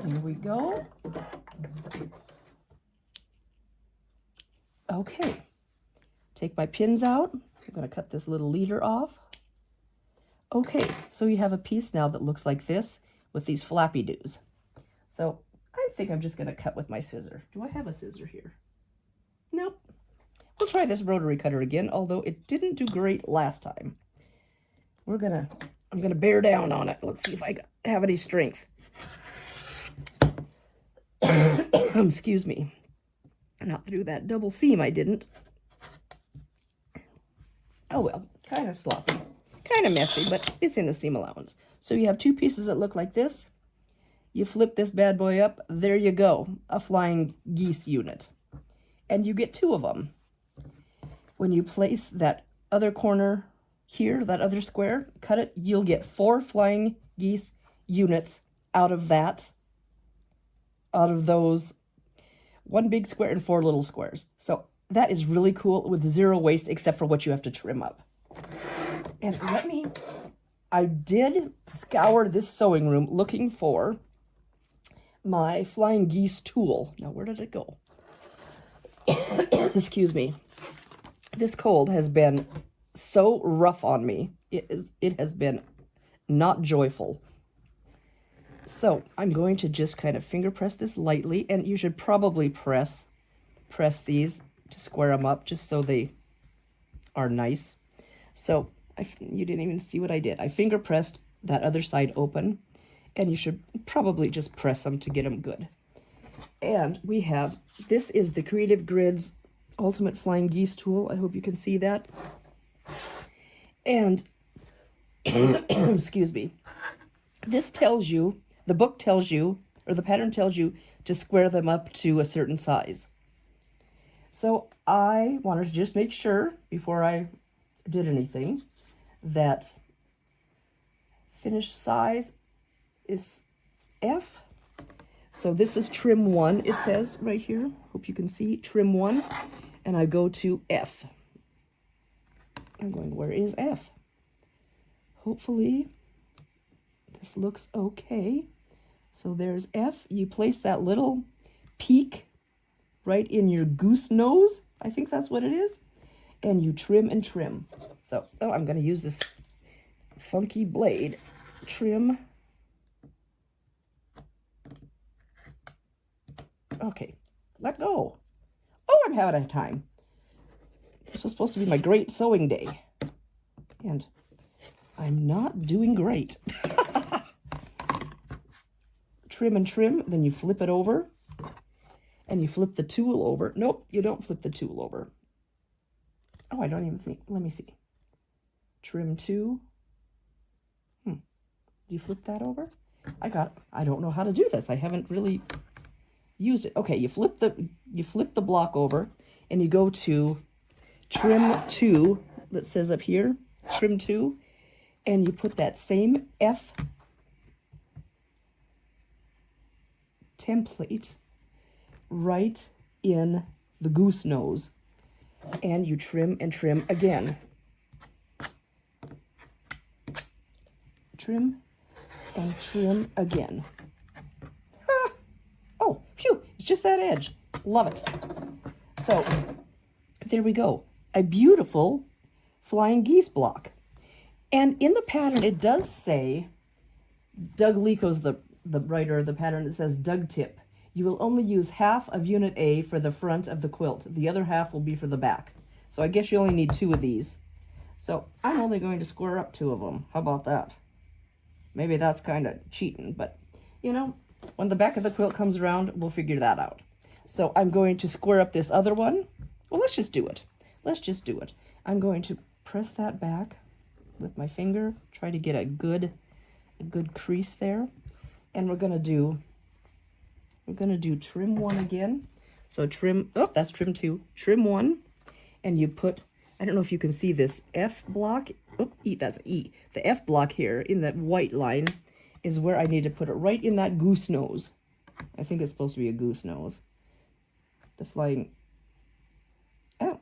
Here we go. Okay. Take my pins out. I'm going to cut this little leader off. Okay, so you have a piece now that looks like this with these flappy doos. So I think I'm just going to cut with my scissor. Do I have a scissor here? Nope. We'll try this rotary cutter again, although it didn't do great last time. I'm gonna bear down on it. Let's see if I have any strength. Excuse me. Not through that double seam, I didn't. Oh well, kind of sloppy. Kind of messy, but it's in the seam allowance. So you have two pieces that look like this. You flip this bad boy up. There you go. A flying geese unit. And you get two of them. When you place that other corner here, that other square, cut it, you'll get 4 flying geese units out of those 1 big square and 4 little squares. So that is really cool with 0 waste except for what you have to trim up. And I did scour this sewing room looking for my flying geese tool. Now, where did it go? Excuse me. This cold has been so rough on me. It has been not joyful. So I'm going to just kind of finger press this lightly, and you should probably press these to square them up just so they are nice. So you didn't even see what I did. I finger pressed that other side open, and you should probably just press them to get them good. And we have, this is the Creative Grids Ultimate Flying Geese tool. I hope you can see that. And, excuse me, this tells you, the book tells you, or the pattern tells you to square them up to a certain size. So I wanted to just make sure before I did anything that finished size is F. So this is trim 1, it says right here. Hope you can see trim 1. And I go to F. I'm going, where is F? Hopefully this looks okay. So there's F. You place that little peak right in your goose nose. I think that's what it is. And you trim and trim. So, I'm going to use this funky blade. Trim. Okay, let go. Oh, I'm having a time. This was supposed to be my great sewing day. And I'm not doing great. trim and trim, then you flip it over, and you flip the tool over. Nope, you don't flip the tool over. Oh, I don't even think, let me see. Trim 2. Do you flip that over? I don't know how to do this. I haven't really used it. Okay, you flip the block over, and you go to trim 2 that says up here, trim 2, and you put that same F template right in the goose nose, and you trim and trim again. Trim and trim again. Ah! Oh, phew, it's just that edge. Love it. So, there we go. A beautiful flying geese block. And in the pattern, it does say, Doug Lico's the writer of the pattern, it says Doug tip. You will only use half of unit A for the front of the quilt. The other half will be for the back. So I guess you only need 2 of these. So I'm only going to square up 2 of them. How about that? Maybe that's kind of cheating, but you know, when the back of the quilt comes around, we'll figure that out. So I'm going to square up this other one. Well, let's just do it. Let's just do it. I'm going to press that back with my finger, try to get a good crease there. And we're gonna do trim 1 again. So trim, oh, that's trim 2. Trim 1, and you put, I don't know if you can see this F block. Oh, E, that's E. The F block here in that white line is where I need to put it, right in that goose nose. I think it's supposed to be a goose nose. The flying, oh,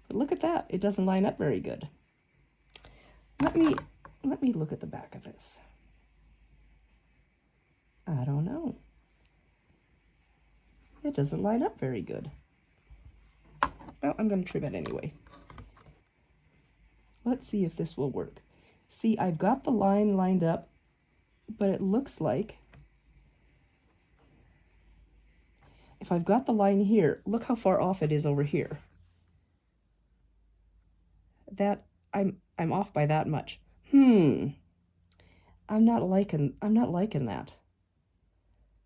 but look at that. It doesn't line up very good. Let me look at the back of this. I don't know. It doesn't line up very good. Well, I'm going to trim it anyway. Let's see if this will work. See, I've got the line lined up, but it looks like if I've got the line here, look how far off it is over here. That I'm off by that much. I'm not liking that.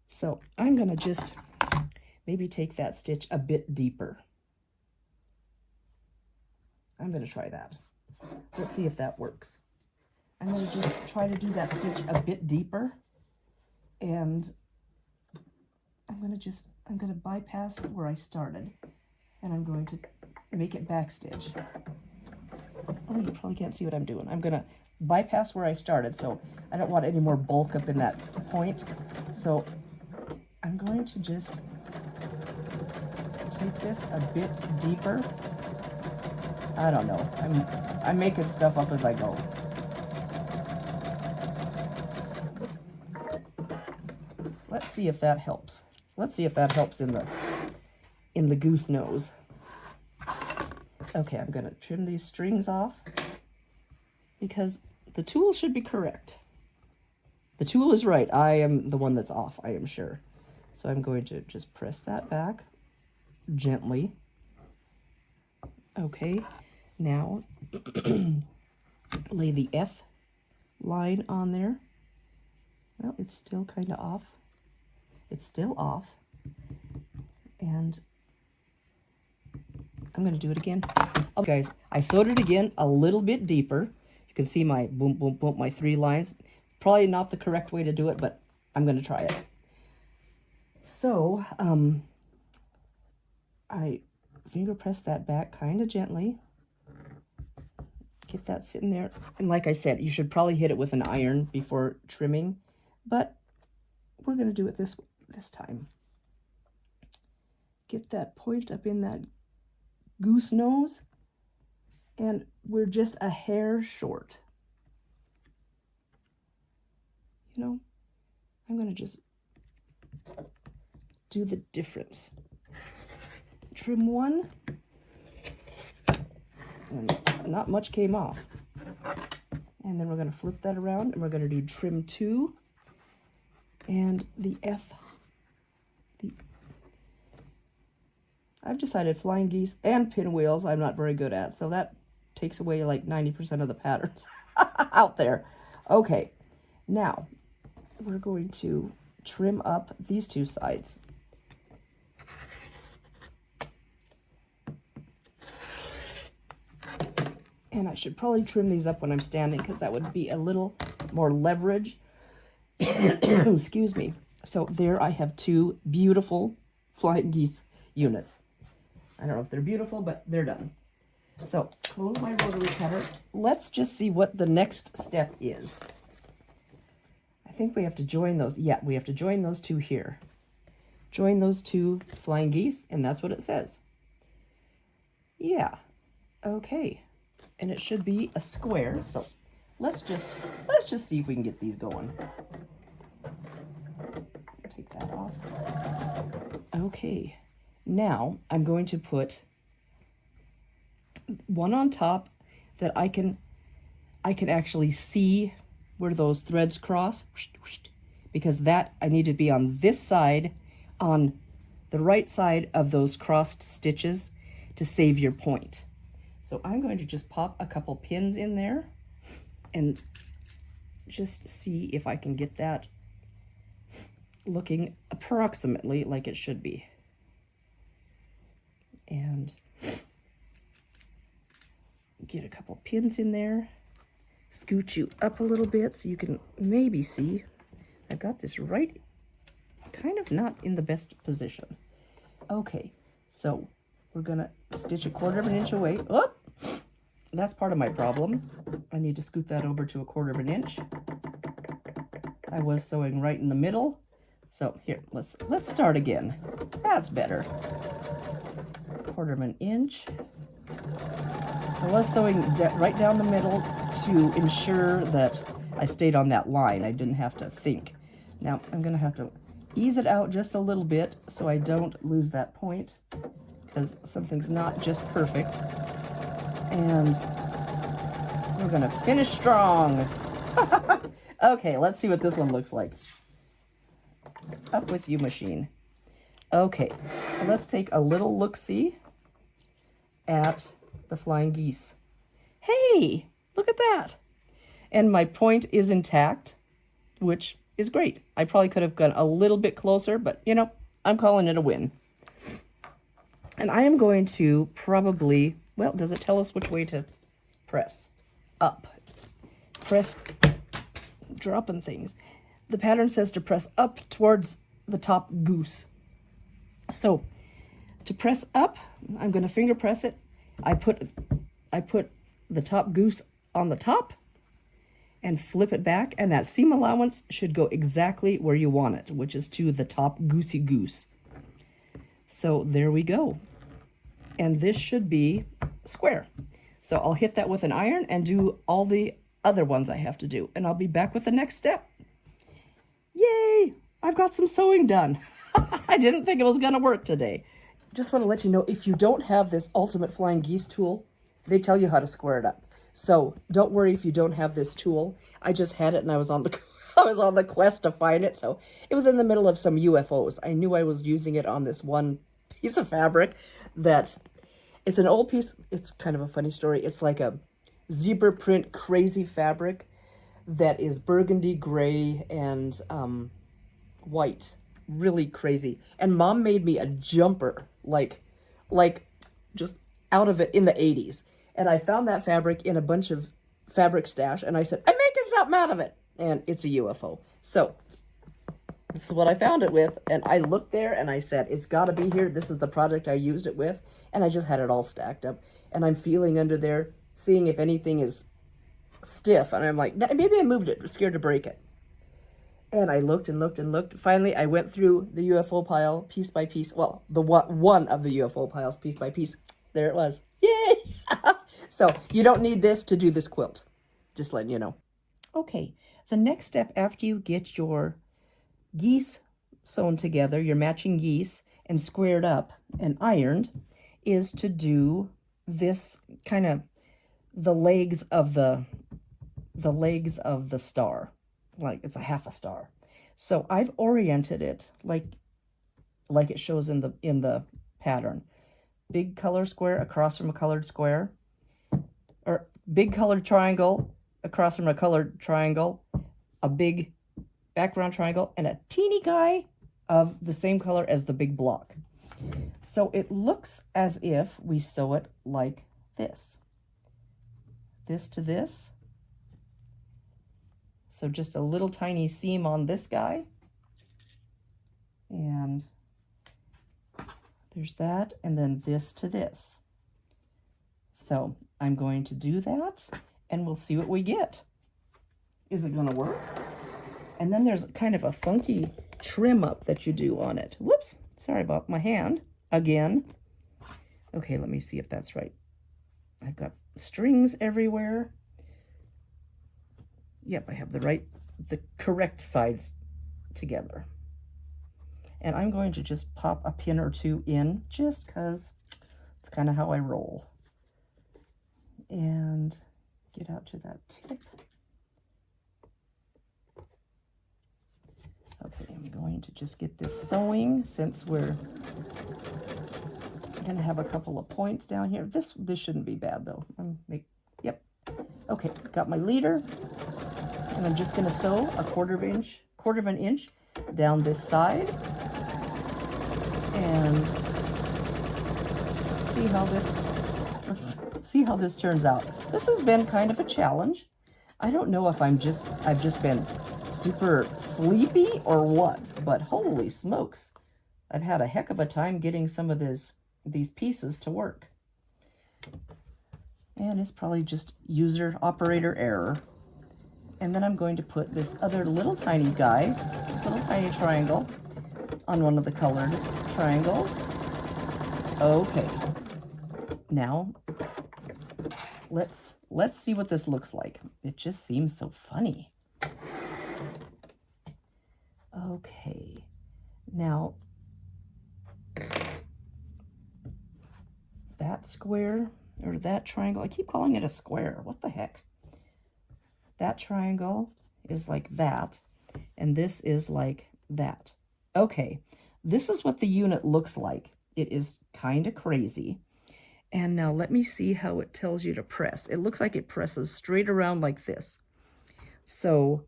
So I'm gonna just maybe take that stitch a bit deeper. I'm gonna try that. Let's see if that works. I'm gonna just try to do that stitch a bit deeper, and I'm gonna bypass where I started, and I'm going to make it backstitch. Oh, you probably can't see what I'm doing. I'm gonna bypass where I started, so I don't want any more bulk up in that point. So I'm going to just take this a bit deeper. I don't know. I'm making stuff up as I go. Let's see if that helps. Let's see if that helps in the goose nose. Okay, I'm gonna trim these strings off because the tool should be correct. The tool is right. I am the one that's off, I am sure. So I'm going to just press that back gently. Okay, now lay the F line on there. Well, it's still kind of off. It's still off. And I'm going to do it again. Okay, guys, I sewed it again a little bit deeper. You can see my boom, boom, boom, my 3 lines. Probably not the correct way to do it, but I'm going to try it. So, I finger press that back kind of gently. Get that sitting there. And like I said, you should probably hit it with an iron before trimming, but we're going to do it this time. Get that point up in that goose nose, and we're just a hair short. You know, I'm going to just do the difference. Trim 1, and not much came off. And then we're going to flip that around, and we're going to do trim 2, and the F. I've decided flying geese and pinwheels I'm not very good at, so that takes away like 90% of the patterns out there. Okay, now we're going to trim up these two sides. And I should probably trim these up when I'm standing because that would be a little more leverage. Excuse me. So there I have two beautiful flying geese units. I don't know if they're beautiful, but they're done. So close my rotary cutter. Let's just see what the next step is. I think we have to join those. Yeah, we have to join those two here. Join those two flying geese, and that's what it says. Yeah. Okay. And it should be a square. So let's just see if we can get these going. Take that off. Okay. Now I'm going to put one on top that I can actually see where those threads cross, because that I need to be on this side, on the right side of those crossed stitches to save your point. So I'm going to just pop a couple pins in there and just see if I can get that looking approximately like it should be. And get a couple pins in there, scoot you up a little bit so you can maybe see. I've got this right, kind of not in the best position. Okay, so we're gonna stitch 1/4 inch away. Oh, that's part of my problem. I need to scoot that over to 1/4 inch. I was sewing right in the middle. So here, let's start again. That's better. 1/4 inch. I was sewing right down the middle to ensure that I stayed on that line. I didn't have to think. Now I'm gonna have to ease it out just a little bit so I don't lose that point, because something's not just perfect. And we're gonna finish strong. Okay, let's see what this one looks like. Up with you, machine. Okay, let's take a little look-see at the flying geese. Hey, look at that. And my point is intact, which is great. I probably could have gone a little bit closer, but you know, I'm calling it a win. And I am going to probably, well, does it tell us which way to press? Up. Press, dropping things. The pattern says to press up towards the top goose. So to press up, I'm going to finger press it. I put the top goose on the top and flip it back, and that seam allowance should go exactly where you want it, which is to the top goosey goose. So there we go. And this should be square. So I'll hit that with an iron and do all the other ones I have to do, and I'll be back with the next step. Yay! I've got some sewing done. I didn't think it was gonna work today. Just want to let you know, if you don't have this Ultimate Flying Geese tool, they tell you how to square it up. So don't worry if you don't have this tool. I just had it and I was on the quest to find it. So it was in the middle of some UFOs. I knew I was using it on this one piece of fabric that it's an old piece. It's kind of a funny story. It's like a zebra print crazy fabric that is burgundy gray and white. Really crazy. And Mom made me a jumper, like just out of it in the 80s. And I found that fabric in a bunch of fabric stash, and I said, I'm making something out of it. And it's a UFO. So this is what I found it with. And I looked there and I said, it's got to be here. This is the product I used it with. And I just had it all stacked up. And I'm feeling under there, seeing if anything is stiff. And I'm like, maybe I moved it, scared to break it. And I looked and looked and looked. Finally, I went through the UFO pile piece by piece. Well, the one of the UFO piles piece by piece. There it was. Yay! So you don't need this to do this quilt. Just letting you know. Okay, the next step after you get your geese sewn together, your matching geese, and squared up and ironed, is to do this kind of the legs of the star. Like it's a half a star. So I've oriented it like it shows in the pattern. Big color square across from a colored square, or big colored triangle across from a colored triangle, a big background triangle and a teeny guy of the same color as the big block. So it looks as if we sew it like this. This to this. So just a little tiny seam on this guy. And there's that, and then this to this. So I'm going to do that, and we'll see what we get. Is it going to work? And then there's kind of a funky trim up that you do on it. Whoops, sorry about my hand again. Okay, let me see if that's right. I've got strings everywhere. Yep, I have the correct sides together. And I'm going to just pop a pin or two in just because it's kind of how I roll. And get out to that tip. Okay, I'm going to just get this sewing since we're going to have a couple of points down here. This shouldn't be bad though. Yep. Okay, got my leader, and I'm just going to sew a quarter of an inch down this side, and see how this turns out. This has been kind of a challenge. I don't know if I've just been super sleepy or what, but holy smokes, I've had a heck of a time getting some of these pieces to work. And it's probably just user operator error. And then I'm going to put this other little tiny guy, this little tiny triangle, on one of the colored triangles. Okay, now let's see what this looks like. It just seems so funny. Okay, now that square or that triangle, I keep calling it a square. What the heck? That triangle is like that, and this is like that. Okay, this is what the unit looks like. It is kind of crazy. And now let me see how it tells you to press. It looks like it presses straight around like this. So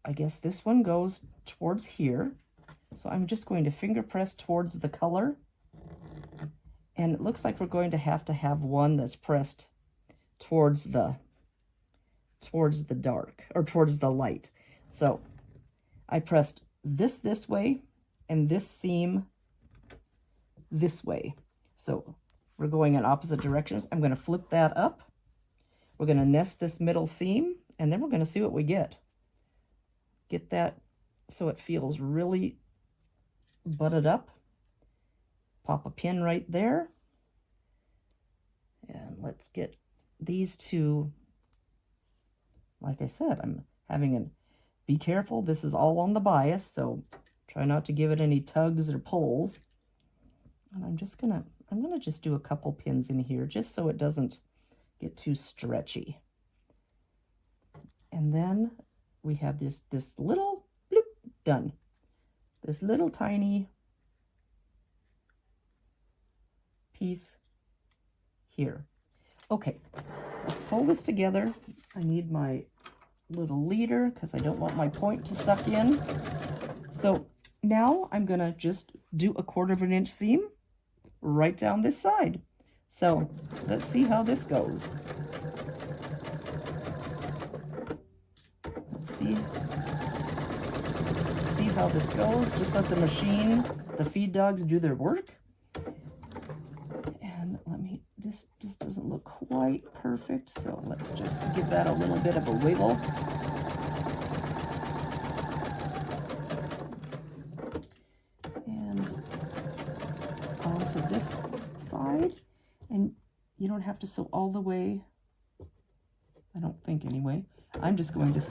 I guess this one goes towards here. So I'm just going to finger press towards the color. And it looks like we're going to have one that's pressed towards the dark, or towards the light. So I pressed this way and this seam this way. So we're going in opposite directions. I'm going to flip that up. We're going to nest this middle seam, and then we're going to see what we get. Get that so it feels really butted up. Pop a pin right there. And let's get these two. Like I said, I'm having a, be careful, this is all on the bias, so try not to give it any tugs or pulls. And I'm gonna just do a couple pins in here just so it doesn't get too stretchy. And then we have this little bloop, done. This little tiny piece here. Okay, let's pull this together. I need my little leader because I don't want my point to suck in. So now I'm gonna just do a 1/4 inch seam right down this side. So let's see how this goes. Let's see how this goes. Just let the machine, the feed dogs, do their work. And this just doesn't look quite perfect, so let's just give that a little bit of a wiggle. And onto this side. And you don't have to sew all the way, I don't think anyway. I'm just going to,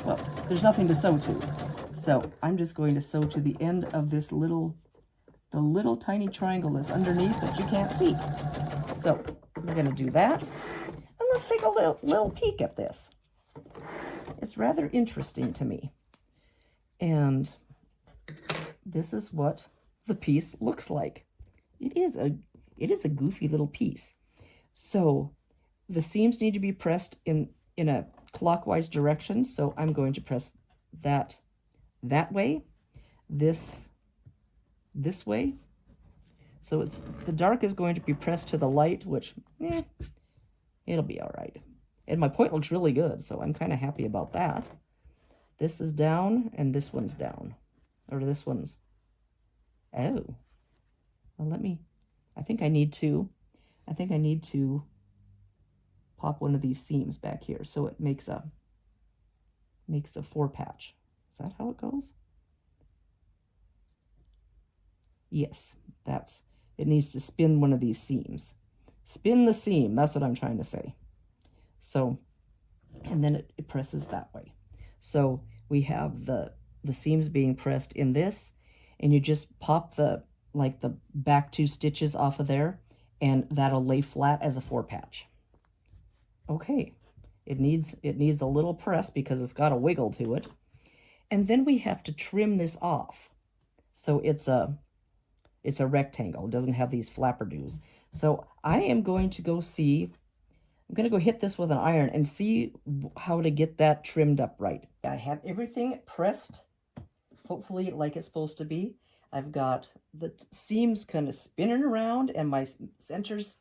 well, there's nothing to sew to. So I'm just going to sew to the end of this the little tiny triangle that's underneath that you can't see. So we're going to do that. And let's take a little peek at this. It's rather interesting to me. And this is what the piece looks like. It is a goofy little piece. So the seams need to be pressed in a clockwise direction. So I'm going to press that that way, this way. So it's the dark is going to be pressed to the light, which, it'll be all right. And my point looks really good, so I'm kind of happy about that. This is down, and this one's down. Or this one's... Oh. Well, I think I need to pop one of these seams back here so it makes a 4-patch. Is that how it goes? Yes, it needs to spin one of these seams. Spin the seam, that's what I'm trying to say. So, and then it presses that way. So we have the seams being pressed in this, and you just pop the back 2 stitches off of there, and that'll lay flat as a 4-patch. Okay, it needs a little press because it's got a wiggle to it. And then we have to trim this off. So it's a rectangle. It doesn't have these flapperdoos. So I am going to go hit this with an iron and see how to get that trimmed up right. I have everything pressed, hopefully like it's supposed to be. I've got the seams kind of spinning around and my centers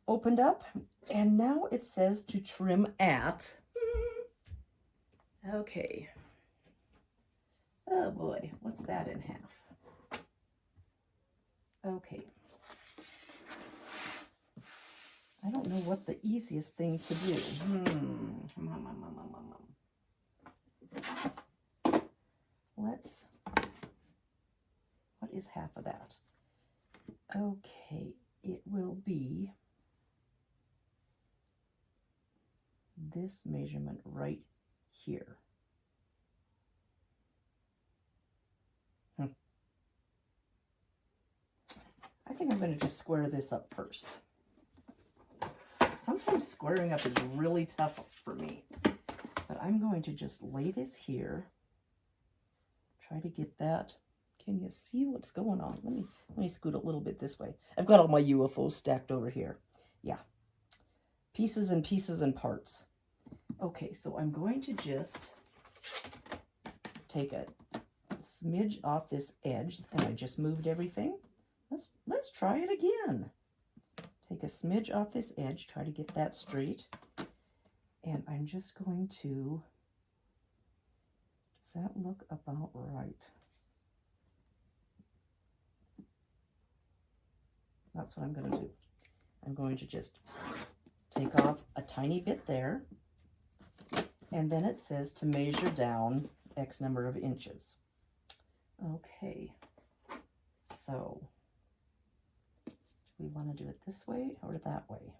opened up. And now it says to trim at, okay. Oh boy, what's that in half? Okay. I don't know what the easiest thing to do. What is half of that? Okay, it will be this measurement right here. I think I'm going to just square this up first. Sometimes squaring up is really tough for me, but I'm going to just lay this here. Try to get that. Can you see what's going on? Let me scoot a little bit this way. I've got all my UFOs stacked over here. Yeah. Pieces and pieces and parts. Okay, so I'm going to just take a smidge off this edge, and I just moved everything. Let's try it again. Take a smidge off this edge, try to get that straight. And I'm just going to, does that look about right? That's what I'm going to do. I'm going to just take off a tiny bit there. And then it says to measure down X number of inches. Okay, so do we want to do it this way or that way?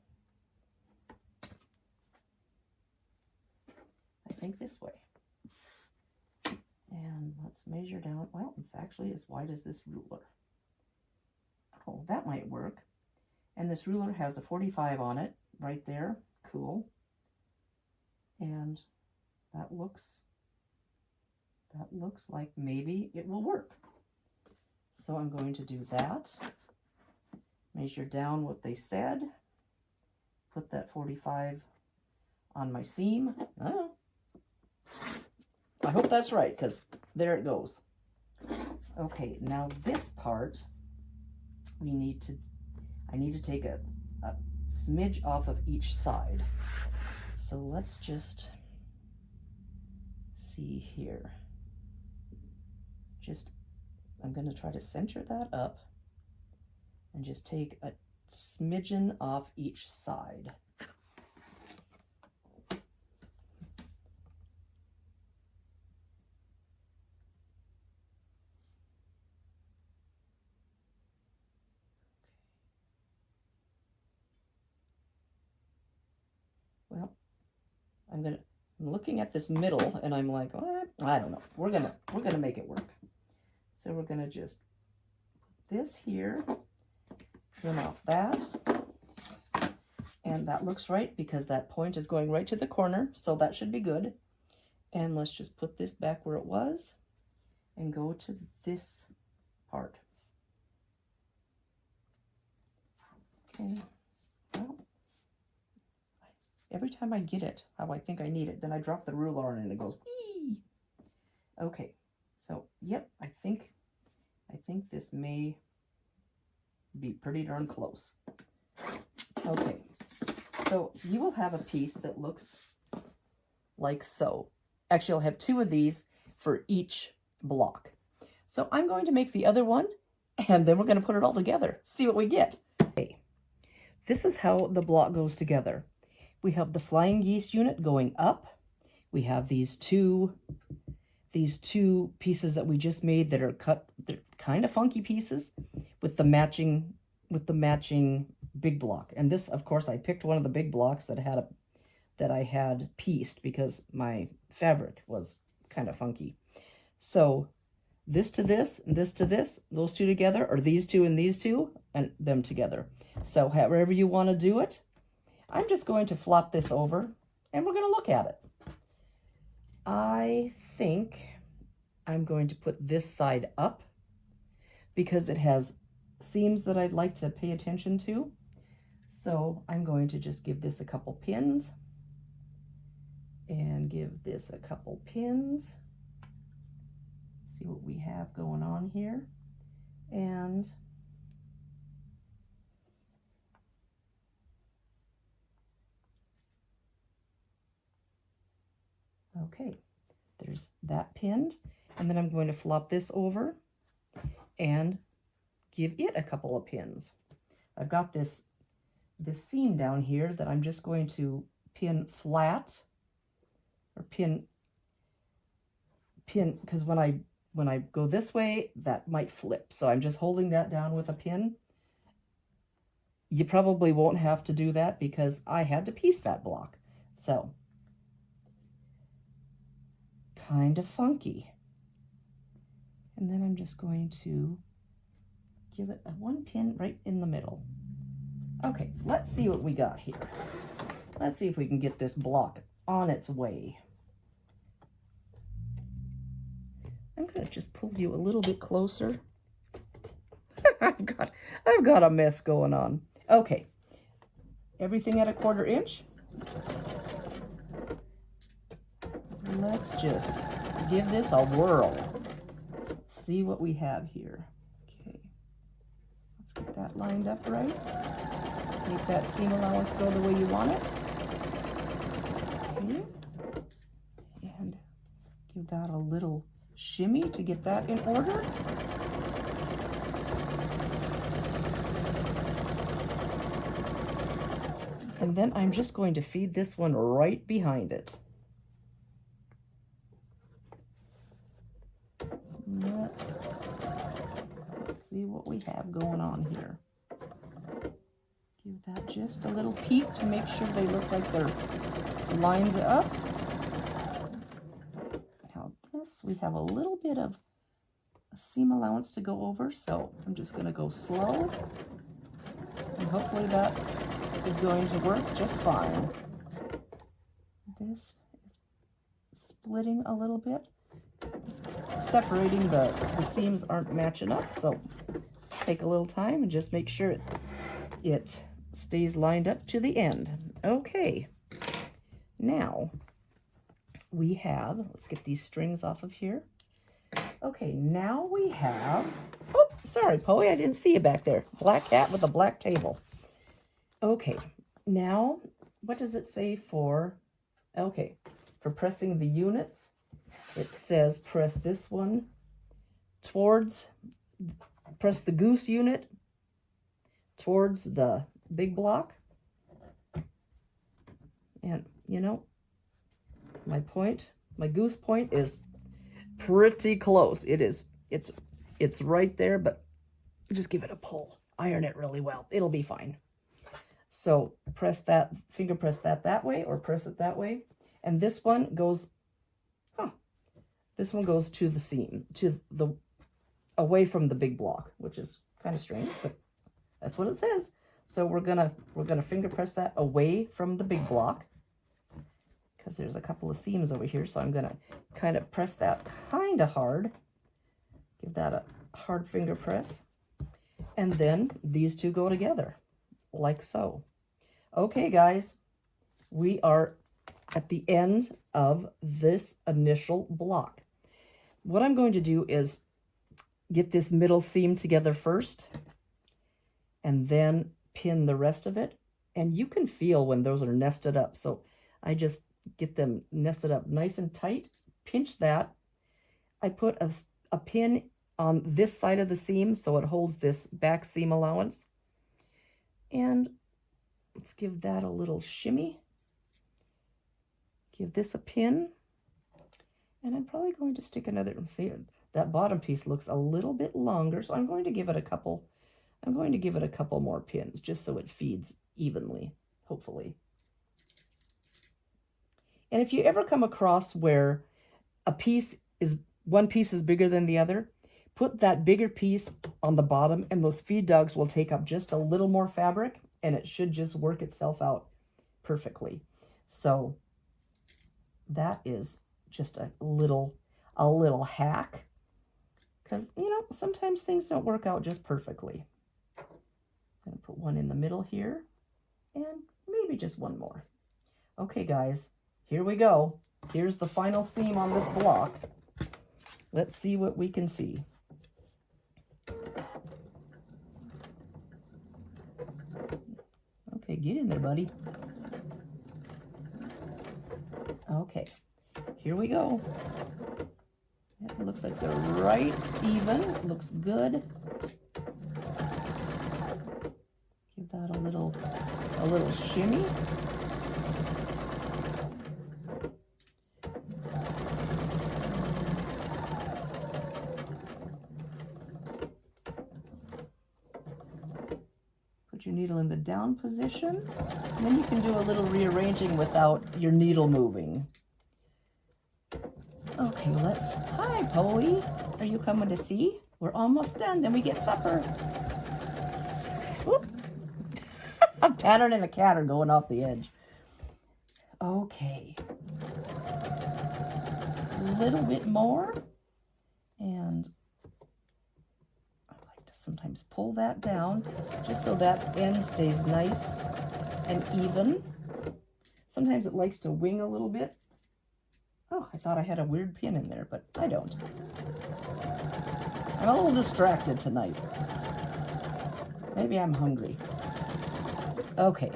I think this way. And let's measure down. Well, it's actually as wide as this ruler. Oh, that might work. And this ruler has a 45 on it right there. Cool. And that looks like maybe it will work. So I'm going to do that. Measure down what they said. Put that 45 on my seam. Oh. I hope that's right, because there it goes. Okay, now this part, I need to take a smidge off of each side. So let's just see here. I'm going to try to center that up and just take a smidgen off each side. Well, I'm looking at this middle and I'm like, what? I don't know. We're gonna make it work. So we're gonna just put this here, trim off that, and that looks right because that point is going right to the corner, so that should be good. And let's just put this back where it was and go to this part. Okay. Well, every time I get it how I think I need it, then I drop the ruler on it and it goes whee. Okay, So, yep, I think this may be pretty darn close. Okay, so you will have a piece that looks like so. Actually, I'll have 2 of these for each block. So I'm going to make the other one, and then we're going to put it all together, see what we get. Okay, this is how the block goes together. We have the flying geese unit going up. We have these two pieces that we just made that are cut. They're kind of funky pieces with the matching big block. And this, of course, I picked one of the big blocks that I had pieced because my fabric was kind of funky. So this to this, and this to this, those two together, or these two and these two, and them together. So however you want to do it, I'm just going to flop this over, and we're going to look at it. I think I'm going to put this side up because it has seams that I'd like to pay attention to. So I'm going to just give this a couple pins and give this a couple pins. See what we have going on here. And okay, there's that pinned. And then I'm going to flop this over and give it a couple of pins. I've got this seam down here that I'm just going to pin flat, or pin, because when I go this way, that might flip. So I'm just holding that down with a pin. You probably won't have to do that because I had to piece that block. So, kind of funky. And then I'm just going to give it one pin right in the middle. Okay, let's see what we got here. Let's see if we can get this block on its way. I'm going to just pull you a little bit closer. I've got a mess going on. Okay, everything at 1/4 inch. Let's just give this a whirl. See what we have here. Okay, let's get that lined up right. Make that seam allowance go the way you want it. Okay, and give that a little shimmy to get that in order. And then I'm just going to feed this one right behind it. Let's see what we have going on here. Give that just a little peek to make sure they look like they're lined up. Now this, we have a little bit of a seam allowance to go over, so I'm just going to go slow. And hopefully that is going to work just fine. This is splitting a little bit. It's separating, the seams aren't matching up, so take a little time and just make sure it stays lined up to the end. Okay, now we have, let's get these strings off of here. Okay, now we have, oh, sorry, Poey, I didn't see you back there. Black hat with a black table. Okay, now, what does it say for, okay, for pressing the units? It says press this one towards, press the goose unit towards the big block. And, you know, my goose point is pretty close. It's right there, but just give it a pull. Iron it really well. It'll be fine. So press that, finger press that way, or press it that way. And this one goes, this one goes to the seam, away from the big block, which is kind of strange, but that's what it says. So we're gonna finger press that away from the big block, because there's a couple of seams over here. So I'm gonna kind of press that kind of hard, give that a hard finger press, and then these two go together like so. Okay, guys, we are at the end of this initial block. what I'm going to do is get this middle seam together first and then pin the rest of it. And you can feel when those are nested up. So I just get them nested up nice and tight, pinch that. I put a pin on this side of the seam so it holds this back seam allowance. And let's give that a little shimmy. Give this a pin. And I'm probably going to stick another, see, that bottom piece looks a little bit longer, so I'm going to give it a couple more pins just so it feeds evenly, hopefully. And if you ever come across where one piece is bigger than the other, put that bigger piece on the bottom and those feed dogs will take up just a little more fabric and it should just work itself out perfectly. So that is just a little hack, because sometimes things don't work out just perfectly. I'm going to put one in the middle here and maybe just one more. Okay guys, here we go. Here's the final seam on this block. Let's see what we can see. Okay, get in there, buddy. Okay, here we go. It looks like they're right even. Looks good. Give that a little shimmy. Put your needle in the down position, and then you can do a little rearranging without your needle moving. Okay, hi, Poey. Are you coming to see? We're almost done, then we get supper. Whoop. A pattern and a cat are going off the edge. Okay. A little bit more. And I like to sometimes pull that down just so that end stays nice and even. Sometimes it likes to wing a little bit. Oh, I thought I had a weird pin in there, but I don't. I'm a little distracted tonight. Maybe I'm hungry. Okay.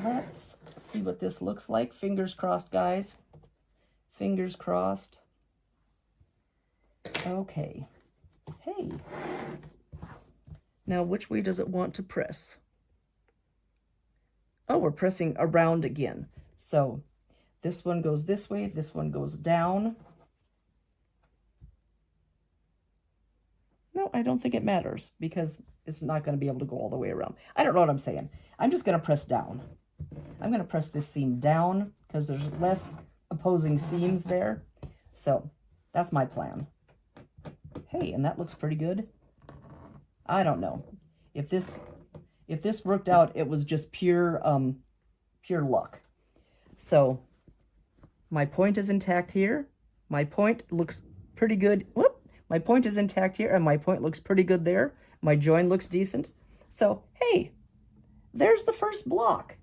Let's see what this looks like. Fingers crossed, guys. Fingers crossed. Okay. Hey. Now, which way does it want to press? Oh, we're pressing around again. So this one goes this way, this one goes down. No, I don't think it matters because it's not going to be able to go all the way around. I don't know what I'm saying. I'm just going to press down. I'm going to press this seam down because there's less opposing seams there. So that's my plan. Hey, and that looks pretty good. I don't know. If this worked out, it was just pure luck. So my point is intact here. My point looks pretty good. Whoop! My point is intact here, and my point looks pretty good there. My join looks decent. So, hey, there's the first block.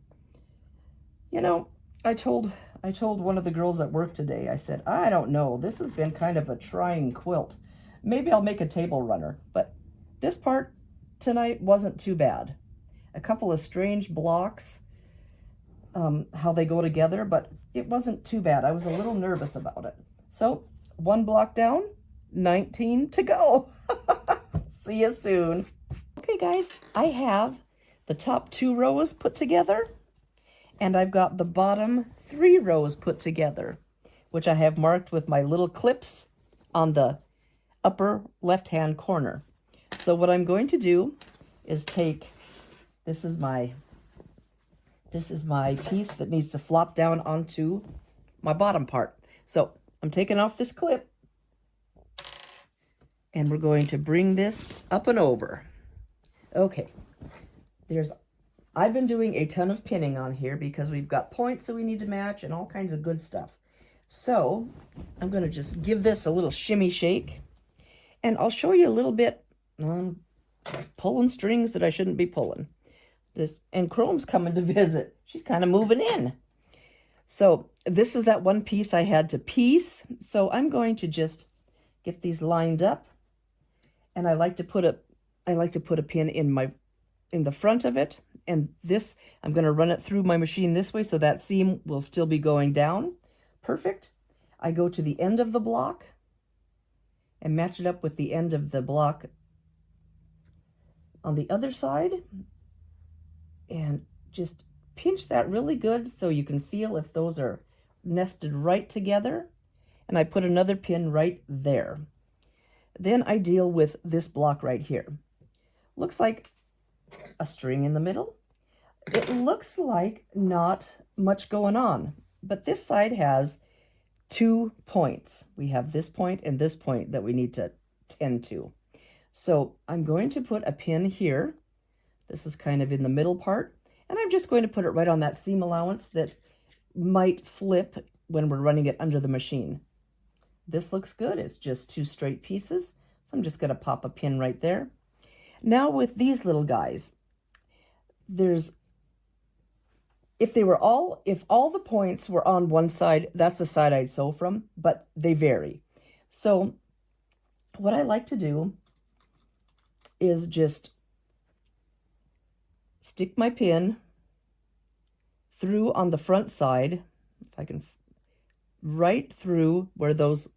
You know, I told one of the girls at work today, I said, I don't know, this has been kind of a trying quilt. Maybe I'll make a table runner, but this part tonight wasn't too bad. A couple of strange blocks, how they go together, but it wasn't too bad. I was a little nervous about it. So, one block down, 19 to go. See you soon. Okay, guys, I have the top 2 rows put together, and I've got the bottom 3 rows put together, which I have marked with my little clips on the upper left-hand corner. So what I'm going to do is take, this is my piece that needs to flop down onto my bottom part. So I'm taking off this clip, and we're going to bring this up and over. Okay, I've been doing a ton of pinning on here because we've got points that we need to match and all kinds of good stuff. So I'm going to just give this a little shimmy shake, and I'll show you a little bit pulling strings that I shouldn't be pulling. And Chrome's coming to visit. She's kind of moving in. So this is that one piece I had to piece. So I'm going to just get these lined up. And I like to put a pin in the front of it. And this, I'm going to run it through my machine this way so that seam will still be going down. Perfect. I go to the end of the block and match it up with the end of the block on the other side. And just pinch that really good so you can feel if those are nested right together. And I put another pin right there. Then I deal with this block right here. Looks like a string in the middle. It looks like not much going on, but this side has 2 points. We have this point and this point that we need to tend to. So I'm going to put a pin here. This is kind of in the middle part, and I'm just going to put it right on that seam allowance that might flip when we're running it under the machine. This looks good. It's just 2 straight pieces. So I'm just going to pop a pin right there. Now with these little guys, if all the points were on one side, that's the side I'd sew from, but they vary. So what I like to do is just stick my pin through on the front side, if I can, right through where those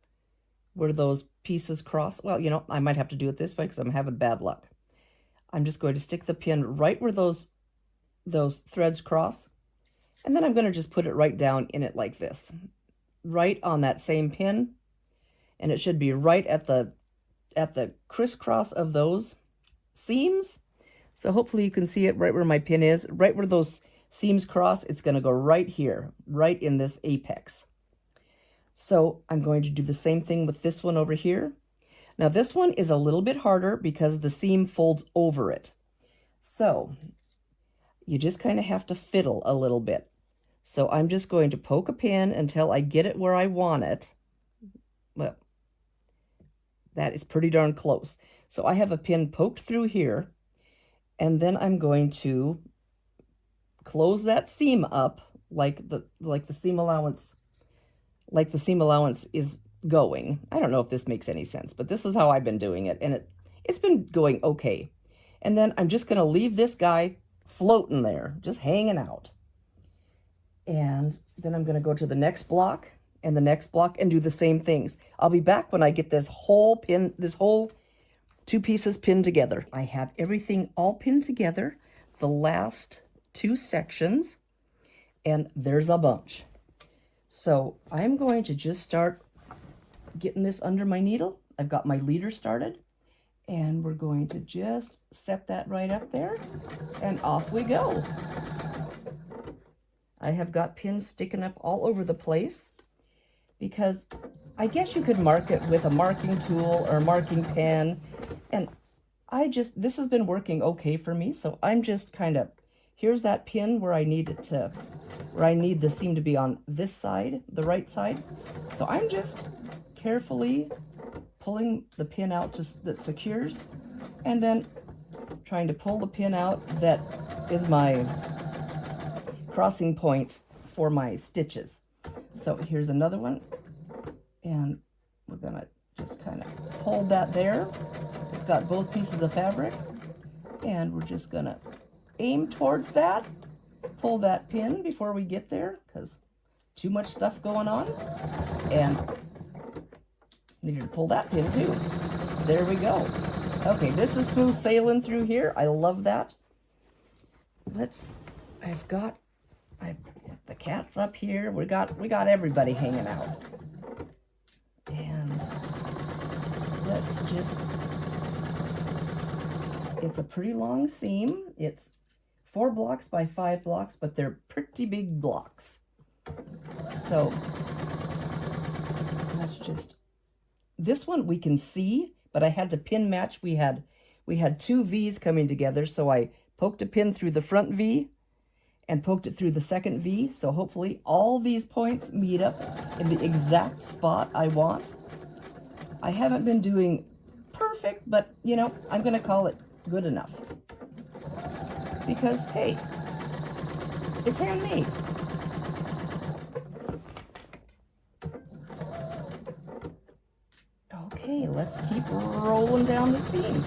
pieces cross. Well, you know, I might have to do it this way because I'm having bad luck. I'm just going to stick the pin right where those threads cross, and then I'm going to just put it right down in it like this, right on that same pin, and it should be right at the crisscross of those seams. So hopefully you can see it right where my pin is, right where those seams cross. It's going to go right here, right in this apex. So I'm going to do the same thing with this one over here. Now this one is a little bit harder because the seam folds over it. So you just kind of have to fiddle a little bit. So I'm just going to poke a pin until I get it where I want it. Well, that is pretty darn close. So I have a pin poked through here, and then I'm going to close that seam up like the seam allowance is going. I don't know if this makes any sense, but this is how I've been doing it, and it's been going okay. And then I'm just going to leave this guy floating there, just hanging out. And then I'm going to go to the next block and the next block and do the same things. I'll be back when I get this whole 2 pieces pinned together. I have everything all pinned together, the last 2 sections, and there's a bunch. So I'm going to just start getting this under my needle. I've got my leader started, and we're going to just set that right up there, and off we go. I have got pins sticking up all over the place because I guess you could mark it with a marking tool or a marking pen, and this has been working okay for me. So I'm just kind of, here's that pin where I need the seam to be on this side, the right side. So I'm just carefully pulling the pin out that secures, and then trying to pull the pin out that is my crossing point for my stitches. So here's another one, and we're gonna just kind of hold that there. It's got both pieces of fabric, and we're just gonna aim towards that, pull that pin before we get there because too much stuff going on, and needed to pull that pin too. There we go. Okay, this is smooth sailing through here. I love that. The cat's up here. We got everybody hanging out. And it's a pretty long seam. It's 4 blocks by 5 blocks, but they're pretty big blocks. So this one we can see, but I had to pin match. We had 2 V's coming together, so I poked a pin through the front V and poked it through the second V. So hopefully all these points meet up in the exact spot I want. I haven't been doing perfect, but you know, I'm gonna call it good enough. Because hey, it's handmade. rolling down the seam.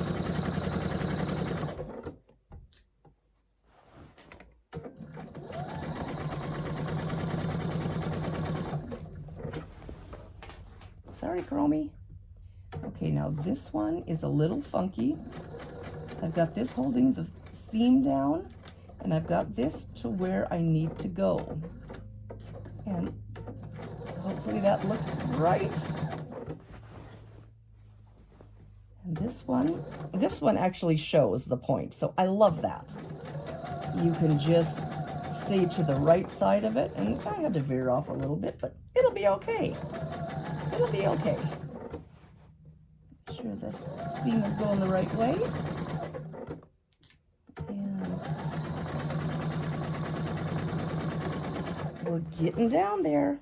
Sorry, Chromie. Okay, now this one is a little funky. I've got this holding the seam down, and I've got this to where I need to go. And hopefully that looks right. And this one actually shows the point, so I love that. You can just stay to the right side of it, and I had to veer off a little bit, but it'll be okay. It'll be okay. Make sure this seam is going the right way. And we're getting down there.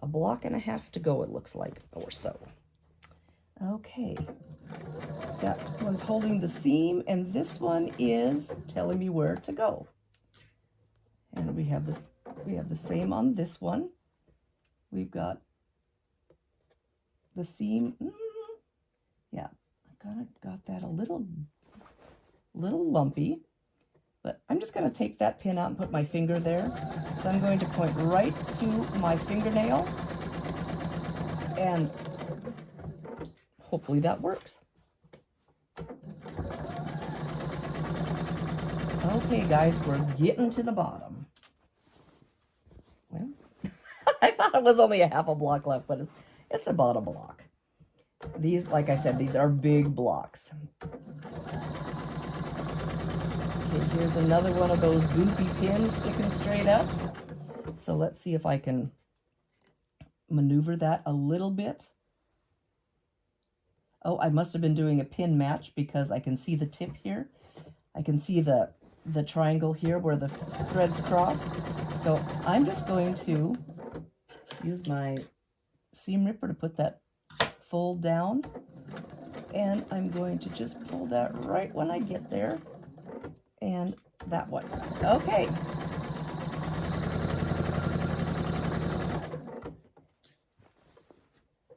A block and a half to go, it looks like, or so. Okay. That one's holding the seam, and this one is telling me where to go. And we have the same on this one. We've got the seam. Yeah, I've kind of got that a little lumpy, but I'm just going to take that pin out and put my finger there. So I'm going to point right to my fingernail, and hopefully that works. Okay, guys, we're getting to the bottom. Well, I thought it was only a half a block left, but it's about a block. These, like I said, these are big blocks. Okay, here's another one of those goofy pins sticking straight up. So let's see if I can maneuver that a little bit. Oh, I must have been doing a pin match because I can see the tip here. I can see the triangle here where the threads cross. So I'm just going to use my seam ripper to put that fold down, and I'm going to just pull that right when I get there, and that one. Okay.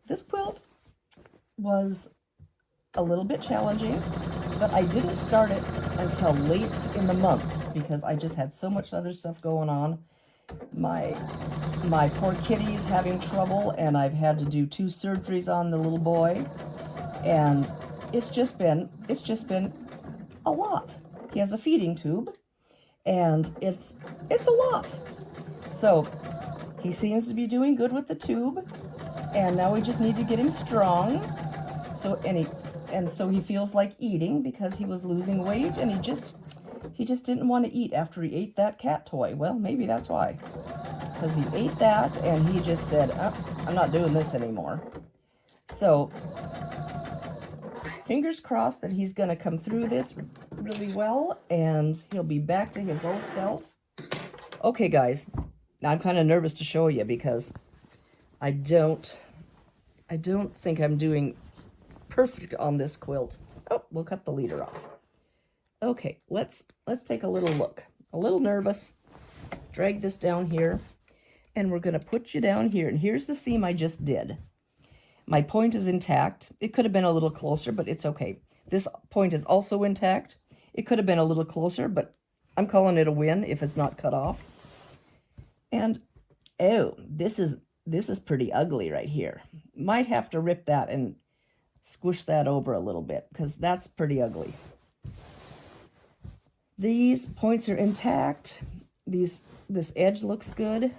This quilt was a little bit challenging, but I didn't start it until late in the month because I just had so much other stuff going on. My poor kitty's having trouble, and I've had to do 2 surgeries on the little boy, and it's just been a lot. He has a feeding tube, and it's a lot. So he seems to be doing good with the tube, and now we just need to get him strong. So so he feels like eating because he was losing weight, and he just didn't want to eat after he ate that cat toy. Well, maybe that's why. Because he ate that, and he just said, oh, I'm not doing this anymore. So, fingers crossed that he's going to come through this really well, and he'll be back to his old self. Okay, guys, I'm kind of nervous to show you because I don't think I'm doing perfect on this quilt. Oh, we'll cut the leader off. Okay, let's take a little look. A little nervous. Drag this down here, and we're going to put you down here. And here's the seam I just did. My point is intact. It could have been a little closer, but it's okay. This point is also intact. It could have been a little closer, but I'm calling it a win if it's not cut off. And oh, this is pretty ugly right here. Might have to rip that and squish that over a little bit because that's pretty ugly. These points are intact. This edge looks good.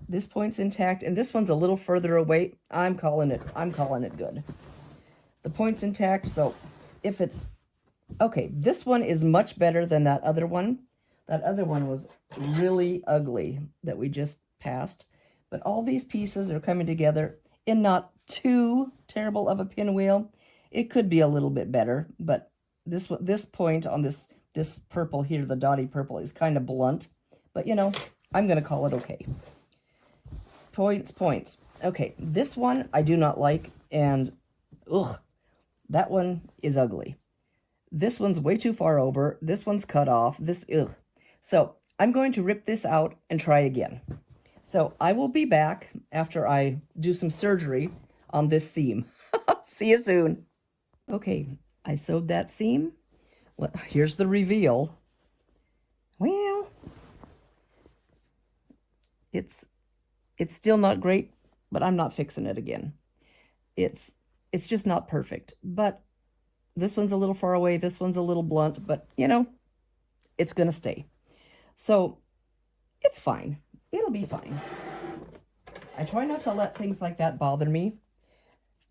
This point's intact, and this one's a little further away. I'm calling it good. The point's intact, so if it's okay, this one is much better than that other one. That other one was really ugly that we just passed. But all these pieces are coming together in not too terrible of a pinwheel. It could be a little bit better, but this point on this purple here, the dotty purple, is kind of blunt. But, you know, I'm going to call it okay. Points. Okay, this one I do not like, and ugh, that one is ugly. This one's way too far over. This one's cut off. Ugh. So I'm going to rip this out and try again. So I will be back after I do some surgery on this seam. See you soon. Okay, I sewed that seam. Well, here's the reveal. Well, it's still not great, but I'm not fixing it again. It's just not perfect, but this one's a little far away, this one's a little blunt, but you know, it's gonna stay. So it's fine. It'll be fine. I try not to let things like that bother me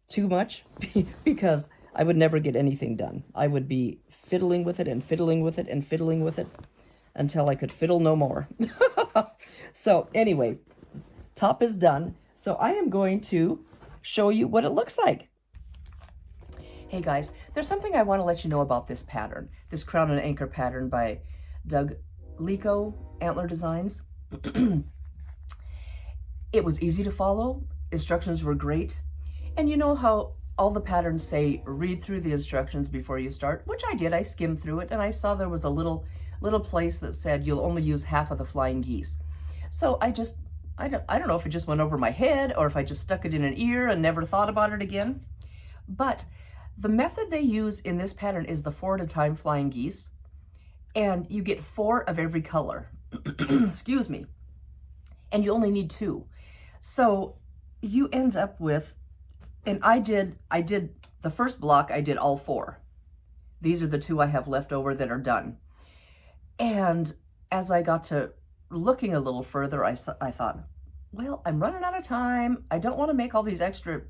too much because I would never get anything done. I would be fiddling with it and fiddling with it and fiddling with it until I could fiddle no more. So anyway, top is done. So I am going to show you what it looks like. Hey guys, there's something I want to let you know about this pattern, this crown and anchor pattern by Doug Lico Antler Designs. It was easy to follow, instructions were great, and you know how all the patterns say read through the instructions before you start, which I did. I skimmed through it and I saw there was a little place that said you'll only use half of the flying geese. So I don't know if it just went over my head or if I just stuck it in an ear and never thought about it again. But the method they use in this pattern is the 4 at a time flying geese, and you get 4 of every color. Excuse me. And you only need 2. So you end up with, and I did the first block, I did all 4. These are the 2 I have left over that are done. And as I got to looking a little further, I thought, well, I'm running out of time. I don't want to make all these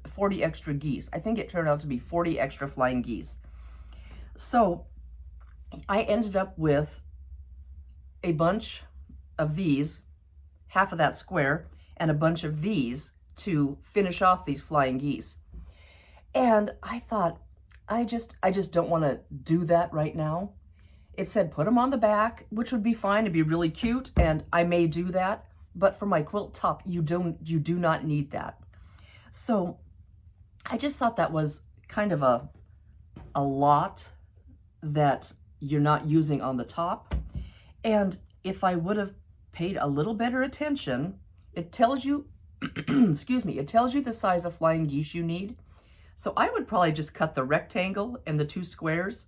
40 extra geese. I think it turned out to be 40 extra flying geese. So I ended up with a bunch of these, half of that square, and a bunch of these to finish off these flying geese. And I thought, I just don't want to do that right now. It said put them on the back, which would be fine. It'd be really cute, and I may do that. But for my quilt top, you do not need that. So I just thought that was kind of a lot that you're not using on the top. And if I would have paid a little better attention, it tells you, excuse me, it tells you the size of flying geese you need. So I would probably just cut the rectangle and the 2 squares,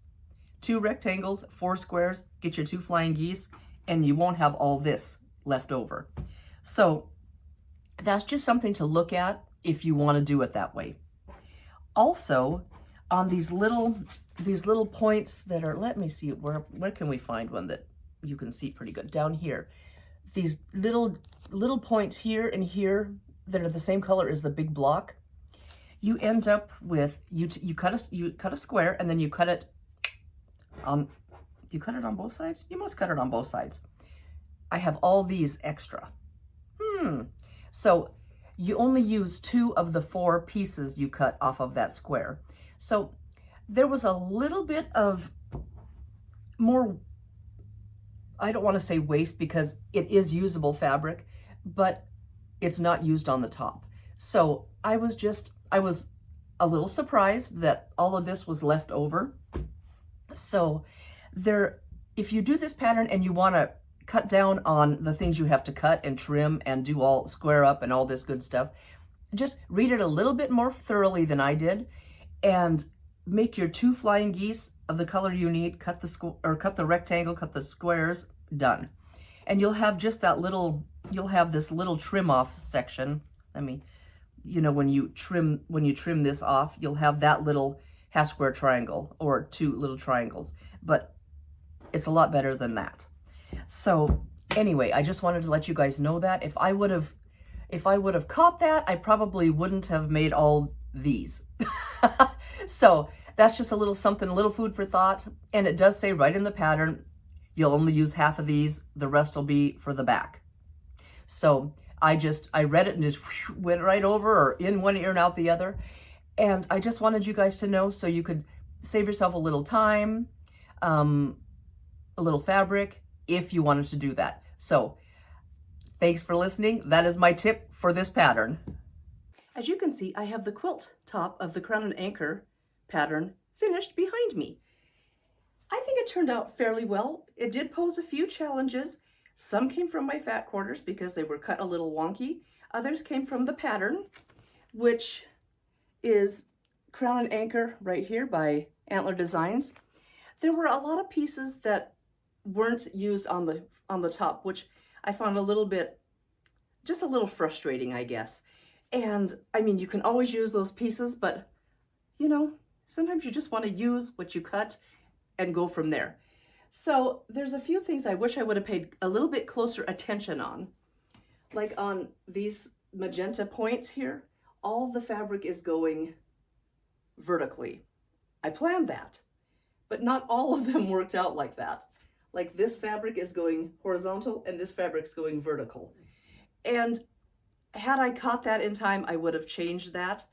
2 rectangles, 4 squares, get your 2 flying geese, and you won't have all this left over. So that's just something to look at if you want to do it that way. Also, on these little points that are, let me see, where can we find one that you can see pretty good? Down here. These little points here and here that are the same color as the big block. You end up with, you cut a square and then you cut it on, you cut it on both sides? You must cut it on both sides. I have all these extra. So you only use 2 of the 4 pieces you cut off of that square. So there was a little bit of more, I don't want to say waste because it is usable fabric, but it's not used on the top. So I was a little surprised that all of this was left over. So if you do this pattern and you want to cut down on the things you have to cut and trim and do all square up and all this good stuff, just read it a little bit more thoroughly than I did and make your 2 flying geese of the color you need, cut the rectangle, cut the squares, done. And you'll have just that little, you'll have this little trim off section. I mean, you know, when you trim this off, you'll have that little half square triangle or 2 little triangles, but it's a lot better than that. So anyway, I just wanted to let you guys know that if I would have caught that, I probably wouldn't have made all these. So that's just a little something, a little food for thought. And it does say right in the pattern, you'll only use half of these. The rest will be for the back. So I read it and just went right over, or in one ear and out the other. And I just wanted you guys to know so you could save yourself a little time, a little fabric, if you wanted to do that. So thanks for listening. That is my tip for this pattern. As you can see, I have the quilt top of the crown and anchor pattern finished behind me. I think it turned out fairly well. It did pose a few challenges. Some came from my fat quarters because they were cut a little wonky. Others came from the pattern, which is Crown and Anchor right here by Antler Designs. There were a lot of pieces that weren't used on the top, which I found a little bit, just a little frustrating, I guess. And I mean, you can always use those pieces, but you know, sometimes you just want to use what you cut and go from there. So there's a few things I wish I would have paid a little bit closer attention on. Like on these magenta points here, all the fabric is going vertically. I planned that, but not all of them worked out like that. Like this fabric is going horizontal and this fabric's going vertical. And had I caught that in time, I would have changed that.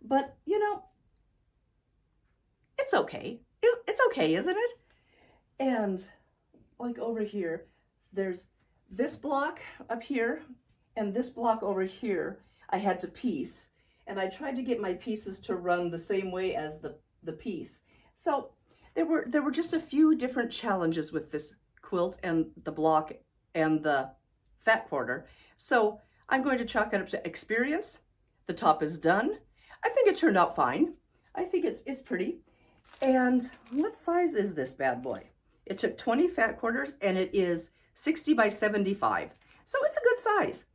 But you know, it's okay. It's okay, isn't it? And like over here, there's this block up here and this block over here I had to piece. And I tried to get my pieces to run the same way as the piece. So there were just a few different challenges with this quilt and the block and the fat quarter. So I'm going to chalk it up to experience. The top is done. I think it turned out fine. I think it's pretty. And what size is this bad boy? It took 20 fat quarters and it is 60 by 75. So it's a good size.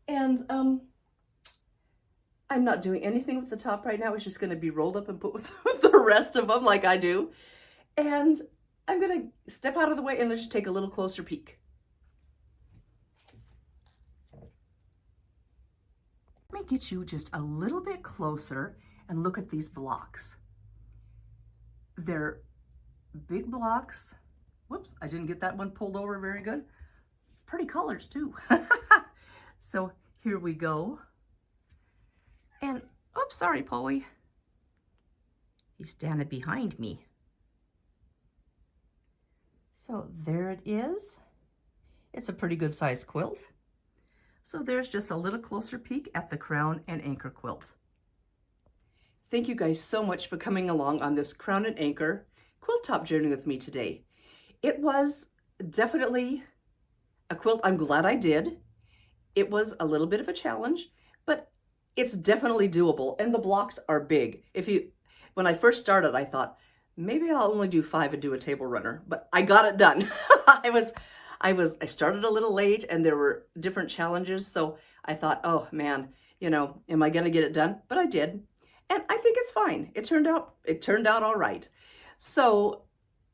And I'm not doing anything with the top right now. It's just going to be rolled up and put with the rest of them like I do. And I'm going to step out of the way and let's just take a little closer peek. Let me get you just a little bit closer and look at these blocks. They're big blocks. Whoops, I didn't get that one pulled over very good. Pretty colors too. So here we go. And, oops, sorry, Polly. He's standing behind me. So there it is. It's a pretty good sized quilt. So there's just a little closer peek at the Crown and Anchor quilt. Thank you guys so much for coming along on this Crown and Anchor quilt top journey with me today. It was definitely a quilt I'm glad I did. It was a little bit of a challenge, but it's definitely doable, and the blocks are big. When I first started, I thought, maybe I'll only do 5 and do a table runner, but I got it done. I started a little late and there were different challenges, so I thought, oh man, you know, am I gonna get it done? But I did, and I think it's fine. It turned out all right. So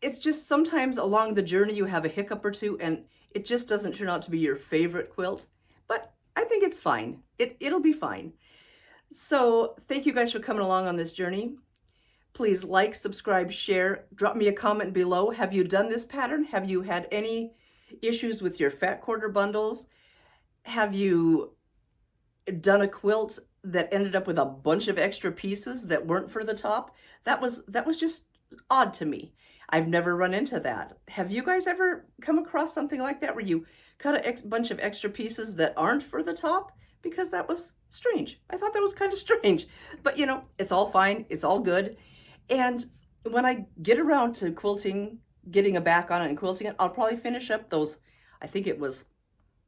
it's just sometimes along the journey you have a hiccup or two and it just doesn't turn out to be your favorite quilt, but I think it's fine. It'll be fine. So thank you guys for coming along on this journey. Please like, subscribe, share, drop me a comment below. Have you done this pattern? Have you had any issues with your fat quarter bundles? Have you done a quilt that ended up with a bunch of extra pieces that weren't for the top? That was just odd to me. I've never run into that. Have you guys ever come across something like that where you cut a bunch of extra pieces that aren't for the top? Because that was strange. I thought that was kind of strange, but you know, it's all fine. It's all good. And when I get around to quilting, getting a back on it and quilting it, I'll probably finish up those, I think it was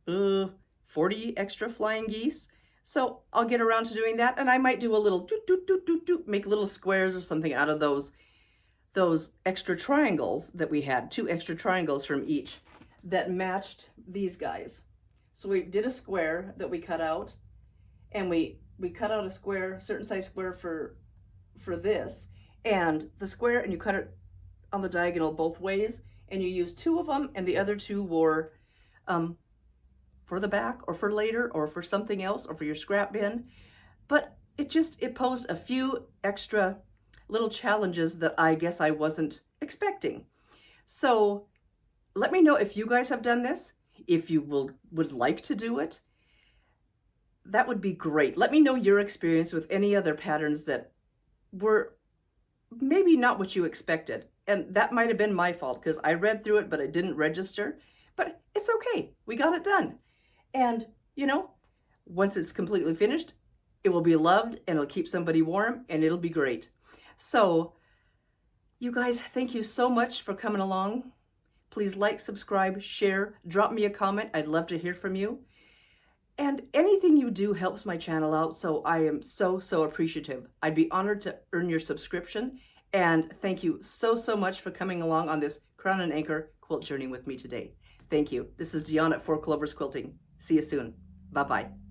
40 extra flying geese. So I'll get around to doing that, and I might do a little make little squares or something out of those extra triangles that we had, 2 extra triangles from each that matched these guys. So we did a square that we cut out, and we cut out a square, certain size square for this, and the square, and you cut it on the diagonal both ways, and you use 2 of them, and the other 2 were for the back or for later or for something else or for your scrap bin. But it posed a few extra little challenges that I guess I wasn't expecting. So let me know if you guys have done this, if you would like to do it. That would be great. Let me know your experience with any other patterns that were maybe not what you expected. And that might have been my fault because I read through it, but I didn't register. But it's okay. We got it done. And, you know, once it's completely finished, it will be loved and it'll keep somebody warm and it'll be great. So, you guys, thank you so much for coming along. Please like, subscribe, share, drop me a comment. I'd love to hear from you. And anything you do helps my channel out, so I am so appreciative. I'd be honored to earn your subscription, and thank you so much for coming along on this Crown and Anchor quilt journey with me today. Thank you. This is Diahn at 4 Clovers Quilting. See you soon. Bye-bye.